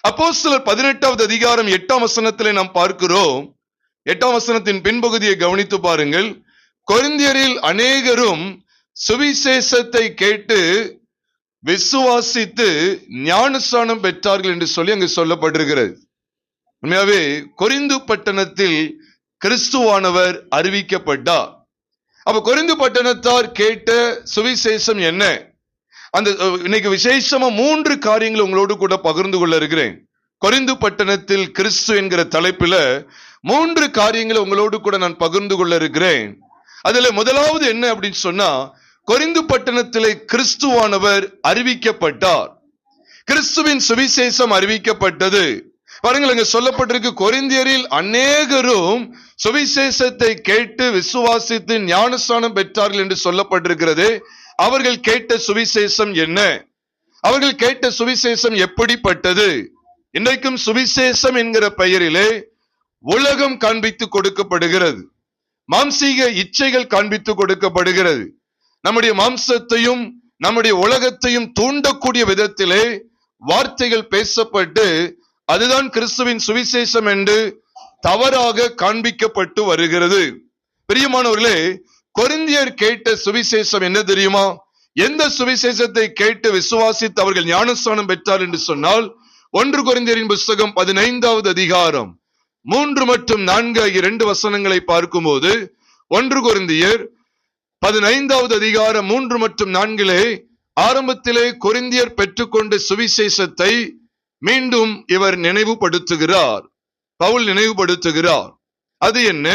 அப்போஸ்தலர் 18வது அதிகாரம் 8ஆம் வசனத்திலே நாம் பார்க்கிறோம். 8ஆம் வசனத்தின் பின்பகுதியை கவனித்து பாருங்கள். கொரிந்தியரில் அநேகரும் சுவிசேஷத்தை கேட்டு விசுவாசித்து ஞானஸ்நானம் பெற்றார்கள் என்று சொல்லி அங்கு சொல்லப்பட்டிருக்கிறது. உண்மையாவே கொரிந்து பட்டணத்தில் கிறிஸ்துவானவர் அறிவிக்கப்பட்டார். அப்ப கொரிந்து பட்டணத்தார் கேட்ட சுவிசேஷம் என்ன? அந்த இன்னைக்கு விசேஷமா 3 காரியங்களை உங்களோடு கூட பகிர்ந்து கொள்ள இருக்கிறேன். கொரிந்து பட்டணத்தில் கிறிஸ்து என்கிற தலைப்பில 3 காரியங்களை உங்களோடு கூட நான் பகிர்ந்து கொள்ள இருக்கிறேன். அதுல முதலாவது என்ன அப்படின்னு சொன்னா, கொரிந்து பட்டணத்திலே கிறிஸ்துவானவர் அறிவிக்கப்பட்டார். கிறிஸ்துவின் சுவிசேஷம் அறிவிக்கப்பட்டது. பாருங்கள், அங்க சொல்லப்பட்டிருக்கு, கொரிந்தியரில் அநேகரும் சுவிசேஷத்தை கேட்டு விசுவாசித்து ஞானஸ்நானம் பெற்றார்கள் என்று சொல்லப்பட்டிருக்கிறது. அவர்கள் கேட்ட சுவிசேஷம் என்ன? அவர்கள் கேட்ட சுவிசேஷம் எப்படிப்பட்டது? இன்றைக்கும் சுவிசேஷம் என்கிற பெயரிலே உலகம் காண்பித்து கொடுக்கப்படுகிறது. மாம்சீக இச்சைகள் காண்பித்து கொடுக்கப்படுகிறது. நம்முடைய மாம்சத்தையும் நம்முடைய உலகத்தையும் தூண்டக்கூடிய விதத்திலே வார்த்தைகள் பேசப்பட்டு அதுதான் கிறிஸ்துவின் சுவிசேஷம் என்று தவறாக காண்பிக்கப்பட்டு வருகிறது. பிரியமானவர்களே, கொரிந்தியர் கேட்ட சுவிசேஷம் என்ன தெரியுமா? எந்த சுவிசேஷத்தை கேட்டு விசுவாசித்து அவர்கள் ஞானஸ்நானம் பெற்றார் என்று சொன்னால், 1 கொரிந்தியரின் புஸ்தகம் 15வது அதிகாரம் 3 மற்றும் 4 ஆகிய 2 வசனங்களை பார்க்கும்போது, 1 கொரிந்தியர் 15வது அதிகாரம் 3 மற்றும் 4 ஆரம்பத்திலே கொரிந்தியர் பெற்றுக்கொண்ட சுவிசேஷத்தை மீண்டும் இவர் நினைவுபடுத்துகிறார். பவுல் நினைவுபடுத்துகிறார். அது என்ன?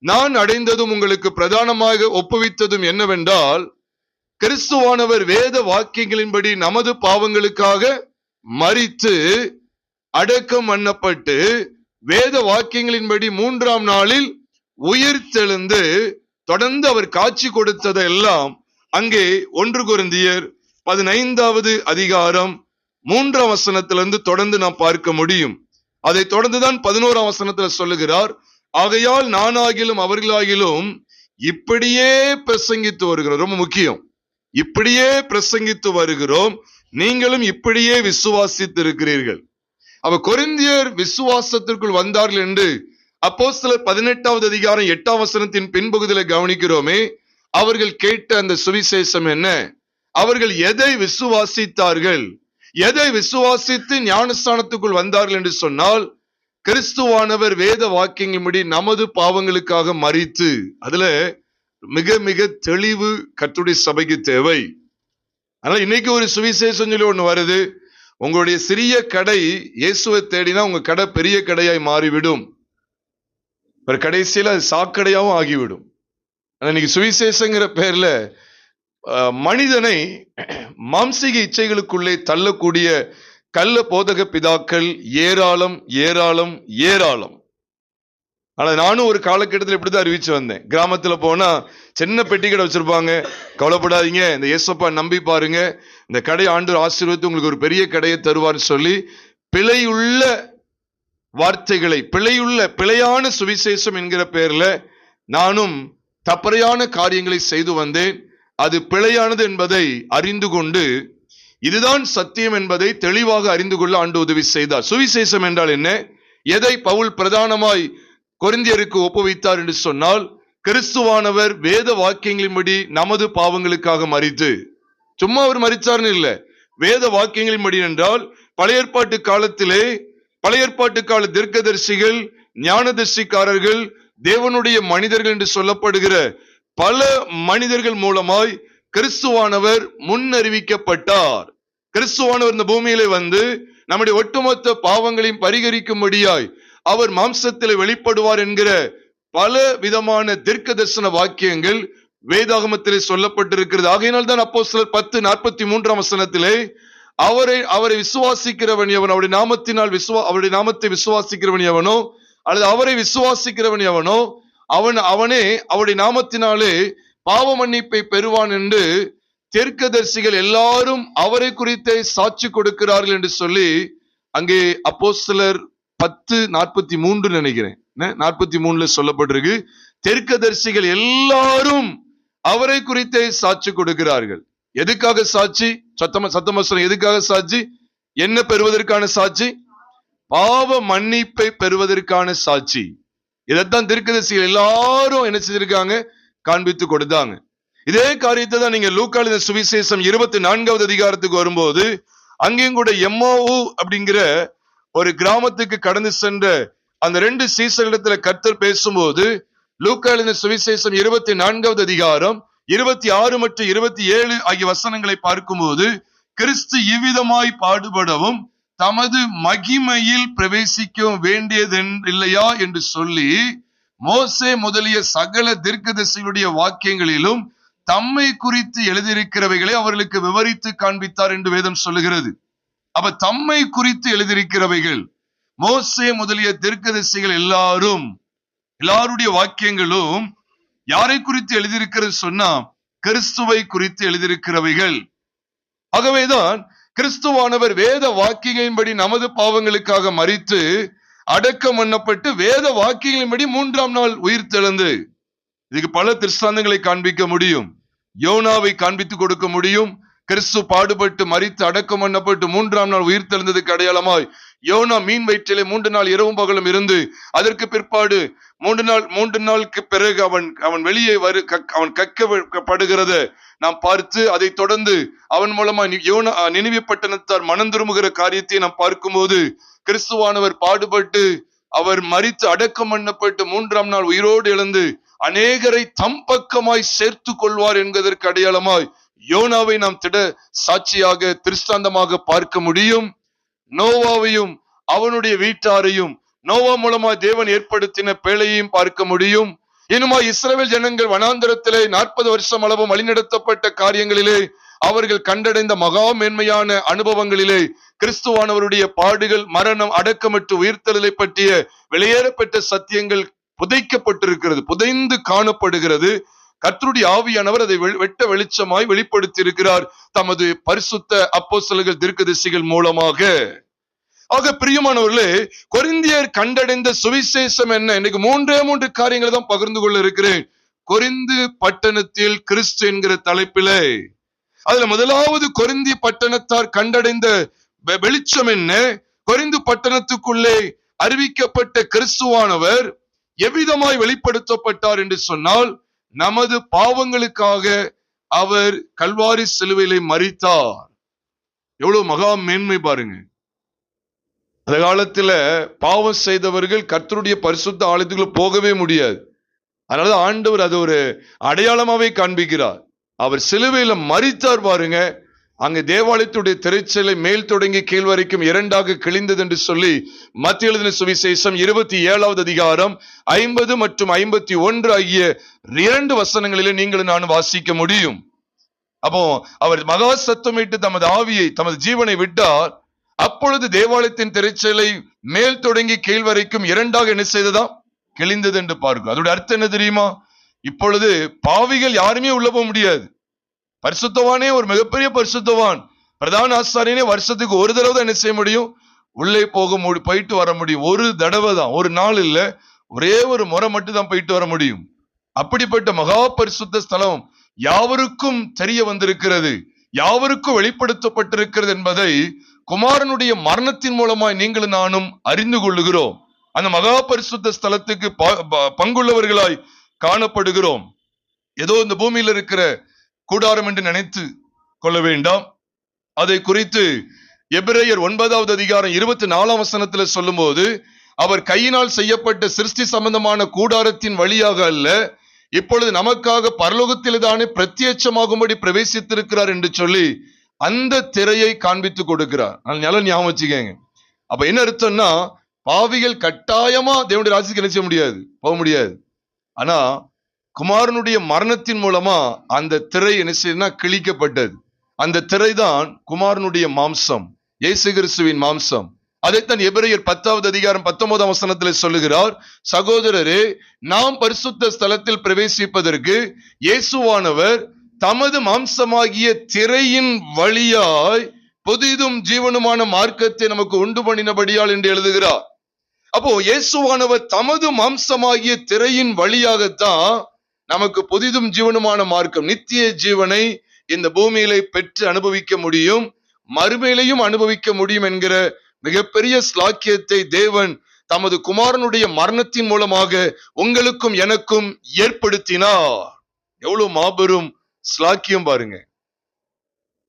நான் அடைந்ததும் உங்களுக்கு பிரதானமாக ஒப்புவித்ததும் என்னவென்றால், கிறிஸ்துவானவர் வேத வாக்கியங்களின்படி நமது பாவங்களுக்காக மரித்து அடக்கம் பண்ணப்பட்டு வேத வாக்கியங்களின்படி 3ஆம் நாளில் உயிர்த்தெழுந்து தொடர்ந்து அவர் காட்சி கொடுத்ததெல்லாம் அங்கே 1 கொரிந்தியர் 15வது அதிகாரம் 3ஆம் வசனத்திலிருந்து தொடர்ந்து நாம் பார்க்க முடியும். அதை தொடர்ந்துதான் 11ஆம் வசனத்தில் சொல்லுகிறார், ஆகையால் நானாகிலும் அவர்களாகிலும் இப்படியே பிரசங்கித்து வருகிறோம். ரொம்ப முக்கியம், இப்படியே பிரசங்கித்து வருகிறோம், நீங்களும் இப்படியே விசுவாசித்து இருக்கிறீர்கள். அவ கொரிந்தியர் விசுவாசத்திற்குள் வந்தார்கள் என்று அப்போஸ்தலர் 18வது அதிகாரம் 8ஆம் வசனத்தின் பின்பகுதியில கவனிக்கிறோமே. அவர்கள் கேட்ட அந்த சுவிசேஷம் என்ன? அவர்கள் எதை விசுவாசித்தார்கள்? எதை விசுவாசித்து ஞானஸ்நானத்துக்குள் வந்தார்கள் என்று சொன்னால், கிறிஸ்துவானவர் வேத வாக்கியங்களின்படி நமது பாவங்களுக்காக மரித்து. அதுல மிக மிக தெளிவு கர்த்தருடைய சபைக்கு தேவை. அதனால இன்னைக்கு ஒரு சுவிசேஷம் சொல்லி ஒண்ணு வருது. உங்களுடைய சிறிய கடை இயேசுவை தேடினா உங்க கடை பெரிய கடையாய் மாறிவிடும். கடைசியில அது சாக்கடையாவும் ஆகிவிடும். இன்னைக்கு சுவிசேஷங்கிற பேர்ல மனிதனை மாம்சீக இச்சைகளுக்குள்ளே தள்ளக்கூடிய கள்ள போதக பிதாக்கள் ஏராளம் ஏராளம் ஏராளம். ஆனா நானும் ஒரு காலகட்டத்தில் இப்படிதான் அறிவிச்சு வந்தேன். கிராமத்துல போனா சின்ன பெட்டி கடை வச்சிருப்பாங்க. கவலைப்படாதீங்க, இந்த இயேசுப்பா நம்பி பாருங்க, இந்த கடை ஆண்டவர் ஆசீர்வதித்து உங்களுக்கு ஒரு பெரிய கடையை தருவார் சொல்லி பிழையுள்ள வார்த்தைகளை, பிழையான சுவிசேஷம் என்கிற பெயர்ல நானும் தப்பறையான காரியங்களை செய்து வந்தேன். அது பிழையானது என்பதை அறிந்து கொண்டு இதுதான் சத்தியம் என்பதை தெளிவாக அறிந்து கொள்ள ஆண்டு உதவி செய்தார். சுவிசேஷம் என்றால் என்ன? எதை பவுல் பிரதானமாய் கொரிந்தியருக்கு ஒப்புவித்தார் என்று சொன்னால், கிறிஸ்துவானவர் வேத வாக்கியங்களின்படி நமது பாவங்களுக்காக மரித்து, சும்மா அவர் மரிச்சார்னு இல்ல, வேத வாக்கியங்களின்படி என்றால் பழைய ஏற்பாட்டு காலத்திலே பழைய ஏற்பாட்டு கால தீர்க்கதரிசிகள், ஞானதரிசிக்காரர்கள், தேவனுடைய மனிதர்கள் என்று சொல்லப்படுகிற பல மனிதர்கள் மூலமாய் கிறிஸ்துவானவர் முன்னறிவிக்கப்பட்டார். கிறிஸ்துவானவர் இந்த பூமியிலே வந்து நம்முடைய ஒட்டுமொத்த பாவங்களையும் பரிகரிக்கும்படியாய் அவர் மாம்சத்திலே வெளிப்படுவார் என்கிற பல விதமான தீர்க்க தரிசன வாக்கியங்கள் வேதாகமத்திலே சொல்லப்பட்டிருக்கிறது. ஆகையினால் தான் அப்போஸ்தலர் 10:43 வசனத்திலே அவரை விசுவாசிக்கிறவன் எவனோ, அவருடைய நாமத்தை விசுவாசிக்கிறவன் எவனோ அல்லது அவரை விசுவாசிக்கிறவன் எவனோ அவனே அவருடைய நாமத்தினாலே பாவ மன்னிப்பை பெறுவான் என்று தீர்க்கதரிசிகள் எல்லாரும் அவரை குறித்தே சாட்சி கொடுக்கிறார்கள் என்று சொல்லி அங்கே அப்போஸ்தலர் 10:43 நினைக்கிறேன், 43 சொல்லப்பட்டிருக்கு. தீர்க்கதரிசிகள் எல்லாரும் அவரை குறித்தே சாட்சி கொடுக்கிறார்கள். எதுக்காக சாட்சி? சத்தமா சொல்லுங்க, எதுக்காக சாட்சி? என்ன பெறுவதற்கான சாட்சி? பாவ மன்னிப்பை பெறுவதற்கான சாட்சி. இதைத்தான் தீர்க்கதரிசிகள் எல்லாரும் என்ன செஞ்சிருக்காங்க, காண்பித்து கொடுத்தாங்க. இதே காரியத்தை தான் நீங்க லூக்கா எழுதின சுவிசேஷம் 24வது அதிகாரத்துக்கு வரும்போது அங்கேயும் கூட எம்மாவு அப்படிங்கிற ஒரு கிராமத்துக்கு கடந்து சென்ற அந்த 2 சீசரிடத்துல கர்த்தர் பேசும்போது லூக்கா எழுதின சுவிசேஷம் 24வது அதிகாரம் 26 மற்றும் 27 ஆகிய வசனங்களை பார்க்கும்போது கிறிஸ்து இவ்விதமாய் பாடுபடவும் தமது மகிமையில் பிரவேசிக்க வேண்டியது இல்லையா என்று சொல்லி மோசே முதலிய சகல தீர்க்கதரிசிகளுடைய வாக்கியங்களிலும் தம்மை குறித்து எழுதியிருக்கிறவைகளை அவர்களுக்கு விவரித்து காண்பித்தார் என்று வேதம் சொல்லுகிறது. அப்ப தம்மை குறித்து எழுதியிருக்கிறவைகள் மோசே முதலிய தீர்க்கதரிசிகள் எல்லாருடைய வாக்கியங்களும் யாரை குறித்து எழுதியிருக்கிறது சொன்னா கிறிஸ்துவை குறித்து எழுதியிருக்கிறவைகள். ஆகவேதான் கிறிஸ்துவானவர் வேத வாக்கியங்களின்படி நமது பாவங்களுக்காக மரித்து அடக்கம் பண்ணப்பட்டு வேத வாக்கியங்களின்படி 3ஆம் நாள் உயிர் தெழுந்து. இதுக்கு பல திருஷ்டாந்தங்களை காண்பிக்க முடியும். யோனாவை காண்பித்து கொடுக்க முடியும். கிறிஸ்து பாடுபட்டு மரித்து அடக்கம் பண்ணப்பட்டு 3ஆம் நாள் உயிர் தெழுந்ததுக்கு அடையாளமாய் யோனா மீன் வயிற்றிலே 3 நாள் இரவும் பகலும் இருந்து அதற்கு பிற்பாடு 3 நாளுக்கு பிறகு அவன் வெளியே அவன் கக்கப்படுகிறத நாம் பார்த்து அதை தொடர்ந்து அவன் மூலமா யோனா நினிவே பட்டணத்தார் மனம் திரும்புகிற காரியத்தை நாம் பார்க்கும்போது கிறிஸ்துவானவர் பாடுபட்டு அவர் மரித்து அடக்கம் பண்ணப்பட்டு 3ஆம் நாள் உயிரோடு எழுந்து அநேகரை தம் பக்கமாய் சேர்த்து கொள்வார் என்பதற்கு அடையாளமாய் யோனாவை நாம் திட சாட்சியாக திருஷ்டாந்தமாக பார்க்க முடியும். நோவாவையும் அவனுடைய வீட்டாரையும் நோவா மூலமா தேவன் ஏற்படுத்தின பேழையையும் பார்க்க முடியும். இனிமா இஸ்ரவேல் ஜனங்கள் வனாந்தரத்திலே 40 வருஷம் அளவு வழிநடத்தப்பட்ட காரியங்களிலே அவர்கள் கண்டடைந்த மகா மேன்மையான அனுபவங்களிலே கிறிஸ்துவானவருடைய பாடுகள், மரணம், அடக்கமற்று உயிர்த்தெழுதலை பற்றிய வெளியேறப்பட்ட சத்தியங்கள் புதைக்கப்பட்டிருக்கிறது, புதைந்து காணப்படுகிறது. கர்த்தருடைய ஆவியானவர் அதை வெட்ட வெளிச்சமாய் வெளிப்படுத்தி இருக்கிறார் தமது பரிசுத்த அப்போஸ்தலர்கள் தீர்க்கதரிசிகள் மூலமாக. ஆக பிரியமானவர்களே, கொரிந்தியர் கண்டடைந்த சுவிசேஷம் என்ன? இன்னைக்கு 3 காரியங்களை தான் பகிர்ந்து கொள்ள இருக்கிறேன். கொரிந்து பட்டணத்தில் கிறிஸ்து என்கிற தலைப்பிலே அதுல முதலாவது கொரிந்தி பட்டணத்தார் கண்டடைந்த வெளிச்சம் என்ன? கொரிந்து பட்டணத்துக்குள்ளே அறிவிக்கப்பட்ட கிறிஸ்துவானவர் எவ்விதமாய் வெளிப்படுத்தப்பட்டார் என்று சொன்னால் நமது பாவங்களுக்காக அவர் கல்வாரி சிலுவையிலே மரித்தார். எவ்வளவு மகா மேன்மை பாருங்க. அந்த காலத்துல பாவம் செய்தவர்கள் கர்த்தருடைய பரிசுத்த ஆலயத்துக்குள்ள போகவே முடியாது. அதனால ஆண்டவர் அது ஒரு அடையாளமாவே காண்பிக்கிறார். அவர் சிலுவையில மரித்தார் பாருங்க. அங்க தேவாலயத்துடைய திரைச்சலை மேல் தொடங்கி கீழ் வரைக்கும் 2ஆக கிழிந்தது என்று சொல்லி மத்திய எழுதின சுவிசேஷம் 27வது அதிகாரம் 50 மற்றும் 51 ஆகிய 2 வசனங்களிலே நீங்கள் நான் வாசிக்க முடியும். அப்போ அவர் மகா சத்தமிட்டு தமது ஆவியை, தமது ஜீவனை விட்டார். அப்பொழுது தேவாலயத்தின் திரைச்சலை மேல் தொடங்கி கீழ் வரைக்கும் 2ஆக என்ன செய்ததாம்? கிழிந்தது என்று பார்க்கும். அதோட அர்த்தம் என்ன தெரியுமா? இப்பொழுது பாவிகள் யாருமே உள்ள போக முடியாது. பரிசுத்தவானே, ஒரு மிகப்பெரிய பரிசுத்தவான் பிரதான ஆசாரியனே வருஷத்துக்கு ஒரு தடவை தான் என்ன செய்ய முடியும்? உள்ளே போயிட்டு வர முடியும். ஒரு தடவை தான், ஒரு நாள் இல்ல, ஒரே ஒரு முறை மட்டும் தான் போயிட்டு வர முடியும். அப்படிப்பட்ட மகா பரிசுத்த ஸ்தலம் யாவருக்கும் தெரிய வந்திருக்கிறது, யாவருக்கும் வெளிப்படுத்தப்பட்டிருக்கிறது என்பதை குமாரனுடைய மரணத்தின் மூலமாய் நீங்களும் நானும் அறிந்து கொள்ளுகிறோம். அந்த மகா பரிசுத்த ஸ்தலத்துக்கு பங்குள்ளவர்களாய் காணப்படுகிறோம். ஏதோ இந்த பூமியில் இருக்கிற கூடாரம் என்று நினைத்து கொள்ள வேண்டாம். அதை குறித்து எபிரேயர் 9வது அதிகாரம் 24ஆம் வசனத்துல சொல்லும் போது அவர் கையினால் செய்யப்பட்ட சிருஷ்டி சம்பந்தமான கூடாரத்தின் வழியாக அல்ல, இப்பொழுது நமக்காக பரலோகத்தில்தானே பிரத்யட்சமாகும்படி பிரவேசித்திருக்கிறார் என்று சொல்லி அந்த திரையை காண்பித்து கொடுக்கிறார். நல்லா ஞாபகம் வச்சுக்கங்க. அப்ப என்ன அர்த்தம்னா, பாவிகள் கட்டாயமா தேவனுடைய ராஜ்யத்துக்கு என்ன செய்ய முடியாது, போக முடியாது. ஆனா குமாரனுடைய மரணத்தின் மூலமா அந்த திரை என்ன செய்யணும்னா கிழிக்கப்பட்டது. அந்த திரை தான் குமாரனுடைய மாம்சம், இயேசு கிறிஸ்துவின் மாம்சம். அதைத்தான் எபிரேயர் 10வது அதிகாரம் 19ஆம் வசனத்தில் சொல்லுகிறார். சகோதரரே, நாம் பரிசுத்த ஸ்தலத்தில் பிரவேசிப்பதற்கு இயேசுவானவர் தமது மாம்சமாகிய திரையின் வழியாய் புதிதும் ஜீவனுமான மார்க்கத்தை நமக்கு உண்டு பண்ணினபடியால் என்று எழுதுகிறார். அப்போ இயேசுவானவர் தமது மாம்சமாகிய திரையின் வழியாகத்தான் நமக்கு புதிதும் ஜீவனுமான மார்க்கம், நித்திய ஜீவனை இந்த பூமியிலே பெற்று அனுபவிக்க முடியும், மறுமையிலையும் அனுபவிக்க முடியும் என்கிற மிகப்பெரிய ஸ்லாக்கியத்தை தேவன் தமது குமாரனுடைய மரணத்தின் மூலமாக உங்களுக்கும் எனக்கும் ஏற்படுத்தினார். எவ்வளவு மாபெரும் ஸ்லாக்கியம் பாருங்க.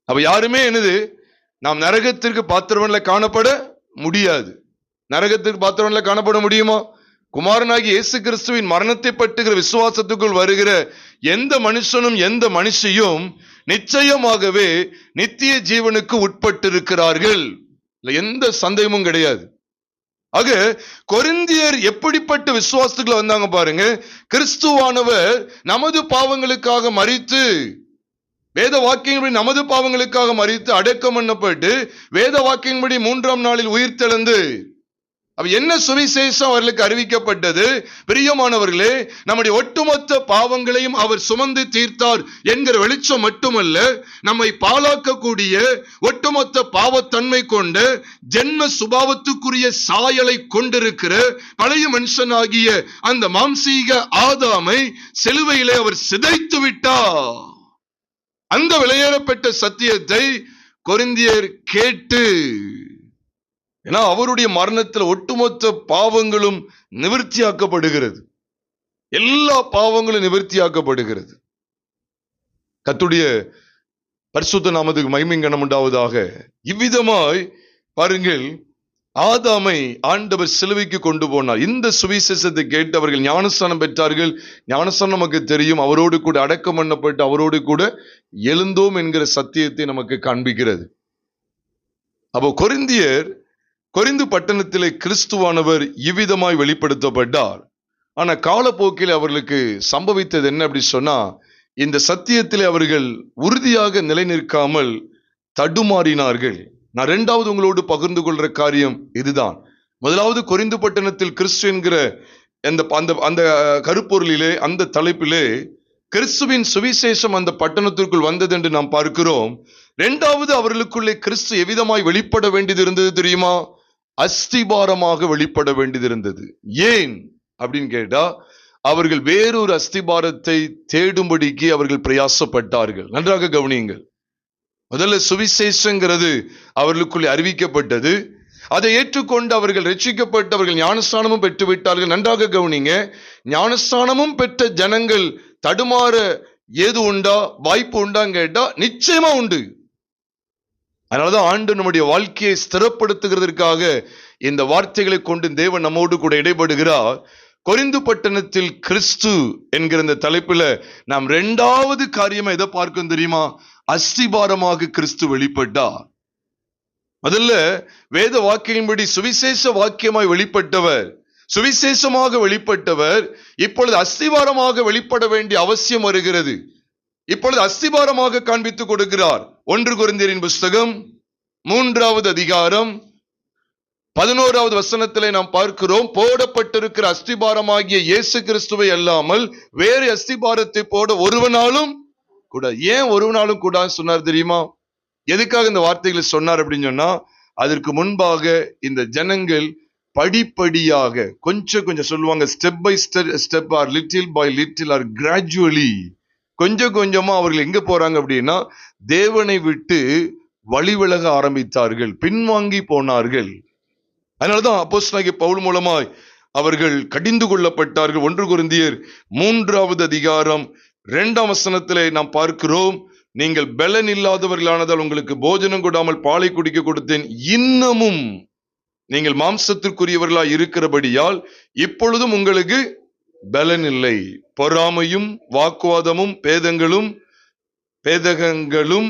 அப்ப யாருமே என்னது, நாம் நரகத்திற்கு பாத்திரவன்ல காணப்பட முடியாது. நரகத்திற்கு பாத்திரவன்ல காணப்பட முடியுமா? குமாரனாகிய இயேசு கிறிஸ்துவின் மரணத்தை பற்றுகிற விசுவாசத்துக்குள் வருகிற எந்த மனுஷனும் எந்த மனுஷியும் நிச்சயமாகவே நித்திய ஜீவனுக்கு உட்பட்டிருக்கிறார்கள். எந்த சந்தேகமும் கிடையாது. ஆக கொரிந்தியர் எப்படிப்பட்ட விசுவாசத்துக்குள்ள வந்தாங்க பாருங்க. கிறிஸ்துவானவர் நமது பாவங்களுக்காக மரித்து, வேத வாக்கியன்படி நமது பாவங்களுக்காக மரித்து அடக்கம் பண்ணப்பட்டு வேத வாக்கியன்படி 3ஆம் நாளில் உயிர் தெழுந்து, என்ன சுவிசேஷம் அவர்களுக்கு அறிவிக்கப்பட்டது? பிரியமானவர்களே, நம்முடைய ஒட்டுமொத்த பாவங்களையும் அவர் சுமந்து தீர்த்தார் என்கிற வெளிச்சம் மட்டுமல்ல, நம்மை பாழாக்கக்கூடிய ஒட்டுமொத்த பாவத்தன்மை கொண்ட ஜென்ம சுபாவத்துக்குரிய சாயலை கொண்டிருக்கிற பழைய மனுஷனாகிய அந்த மாம்சீக ஆதாமை சிலுவையிலே அவர் சிதைத்து விட்டார். அந்த விலையேறப்பட்ட சத்தியத்தை கொரிந்தியர் கேட்டு, ஏன்னா அவருடைய மரணத்தில் ஒட்டுமொத்த பாவங்களும் நிவர்த்தியாக்கப்படுகிறது. எல்லா பாவங்களும் நிவர்த்தியாக்கப்படுகிறது. கர்த்தருடைய பரிசுத்த நாமத்துக்கு மகிமை கனம் உண்டாவதாக. இவ்விதமாய் பாருங்கள், ஆதாமை ஆண்டவர் சிலுவைக்கு கொண்டு போனார். இந்த சுவிசேஷத்தை கேட்டு அவர்கள் ஞானஸ்தானம் பெற்றார்கள். ஞானஸ்தானம் நமக்கு தெரியும், அவரோடு கூட அடக்கம் பண்ணப்பட்டு அவரோடு கூட எழுந்தோம் என்கிற சத்தியத்தை நமக்கு காண்பிக்கிறது. அப்போ கொரிந்து பட்டணத்திலே கிறிஸ்துவானவர் இவ்விதமாய் வெளிப்படுத்தப்பட்டார். ஆனா காலப்போக்கில் அவர்களுக்கு சம்பவித்தது என்ன அப்படி சொன்னா, இந்த சத்தியத்திலே அவர்கள் உறுதியாக நிலை நிற்காமல் தடுமாறினார்கள். நான் இரண்டாவது உங்களோடு பகிர்ந்து கொள்ற காரியம் இதுதான். முதலாவது, கொரிந்து பட்டணத்தில் கிறிஸ்து என்கிற அந்த கருப்பொருளிலே, அந்த தலைப்பிலே கிறிஸ்துவின் சுவிசேஷம் அந்த பட்டணத்திற்குள் வந்தது என்று நாம் பார்க்கிறோம். இரண்டாவது, அவர்களுக்குள்ளே கிறிஸ்து எவ்விதமாய் வெளிப்பட வேண்டியது இருந்தது தெரியுமா? அஸ்திபாரமாக வெளிப்பட வேண்டியது இருந்தது. ஏன் அப்படின்னு கேட்டா, அவர்கள் வேறொரு அஸ்திபாரத்தை தேடும்படிக்கு அவர்கள் பிரயாசப்பட்டார்கள். நன்றாக கவனியுங்கள். முதல்ல சுவிசேஷங்கிறது அவர்களுக்குள்ளே அறிவிக்கப்பட்டது. அதை ஏற்றுக்கொண்டு அவர்கள் ரட்சிக்கப்பட்டு அவர்கள் ஞானஸ்தானமும் பெற்று விட்டார்கள். நன்றாக கவனிங்க. ஞானஸ்தானமும் பெற்ற ஜனங்கள் தடுமாற ஏது உண்டா, வாய்ப்பு உண்டான்னு கேட்டா நிச்சயமா உண்டு. அதனாலதான் ஆண்டு நம்முடைய வாழ்க்கையை ஸ்திரப்படுத்துகிறதற்காக இந்த வார்த்தைகளை கொண்டு தேவன் நம்மோடு கூட இடைபடுகிறார். கொரிந்து பட்டணத்தில் கிறிஸ்து என்கிற இந்த தலைப்புல நாம் இரண்டாவது காரியமா எதை பார்க்கும் தெரியுமா? அஸ்திபாரமாக கிறிஸ்து வெளிப்பட்டார். முதல்ல வேத வாக்கியின்படி சுவிசேஷ வாக்கியமாய் வெளிப்பட்டவர், சுவிசேஷமாக வெளிப்பட்டவர் இப்பொழுது அஸ்திபாரமாக வெளிப்பட வேண்டிய அவசியம் வருகிறது. இப்பொழுது அஸ்திபாரமாக காண்பித்துக் கொடுக்கிறார். 1 கொரிந்தியரின் புஸ்தகம் 3ஆவது அதிகாரம் 11ஆவது வசனத்திலே நாம் பார்க்கிறோம், போடப்பட்டிருக்கிற அஸ்திபாரமாகிய இயேசு கிறிஸ்துவை அல்லாமல் வேறு அஸ்திபாரத்தை போட ஒருவனாலும் கூட. ஏன் ஒருவனாலும் கூட சொன்னார் தெரியுமா? எதுக்காக இந்த வார்த்தைகளை சொன்னார் அப்படின்னு சொன்னா, அதற்கு முன்பாக இந்த ஜனங்கள் படிப்படியாக கொஞ்சம் சொல்லுவாங்க, step by step or little by little or gradually, கொஞ்சமா அவர்கள் எங்க போறாங்க அப்படின்னா, தேவனை விட்டு வழி விலக ஆரம்பித்தார்கள், பின்வாங்கி போனார்கள். அதனாலதான் அப்போஸ்தலனாகிய பவுல் மூலமாய் அவர்கள் கடிந்து கொள்ளப்பட்டார்கள். 1 கொரிந்தியர் 3ஆவது அதிகாரம் 2ஆம் வசனத்திலே நாம் பார்க்கிறோம், நீங்கள் பலன் இல்லாதவர்களானதால் உங்களுக்கு போஜனம் கொடாமல் பாலை குடிக்க கொடுத்தேன், இன்னமும் நீங்கள் மாம்சத்திற்குரியவர்களாய் இருக்கிறபடியால் இப்பொழுதும் உங்களுக்கு பலன் இல்லை. பொறாமையும் வாக்குவாதமும் பேதகங்களும்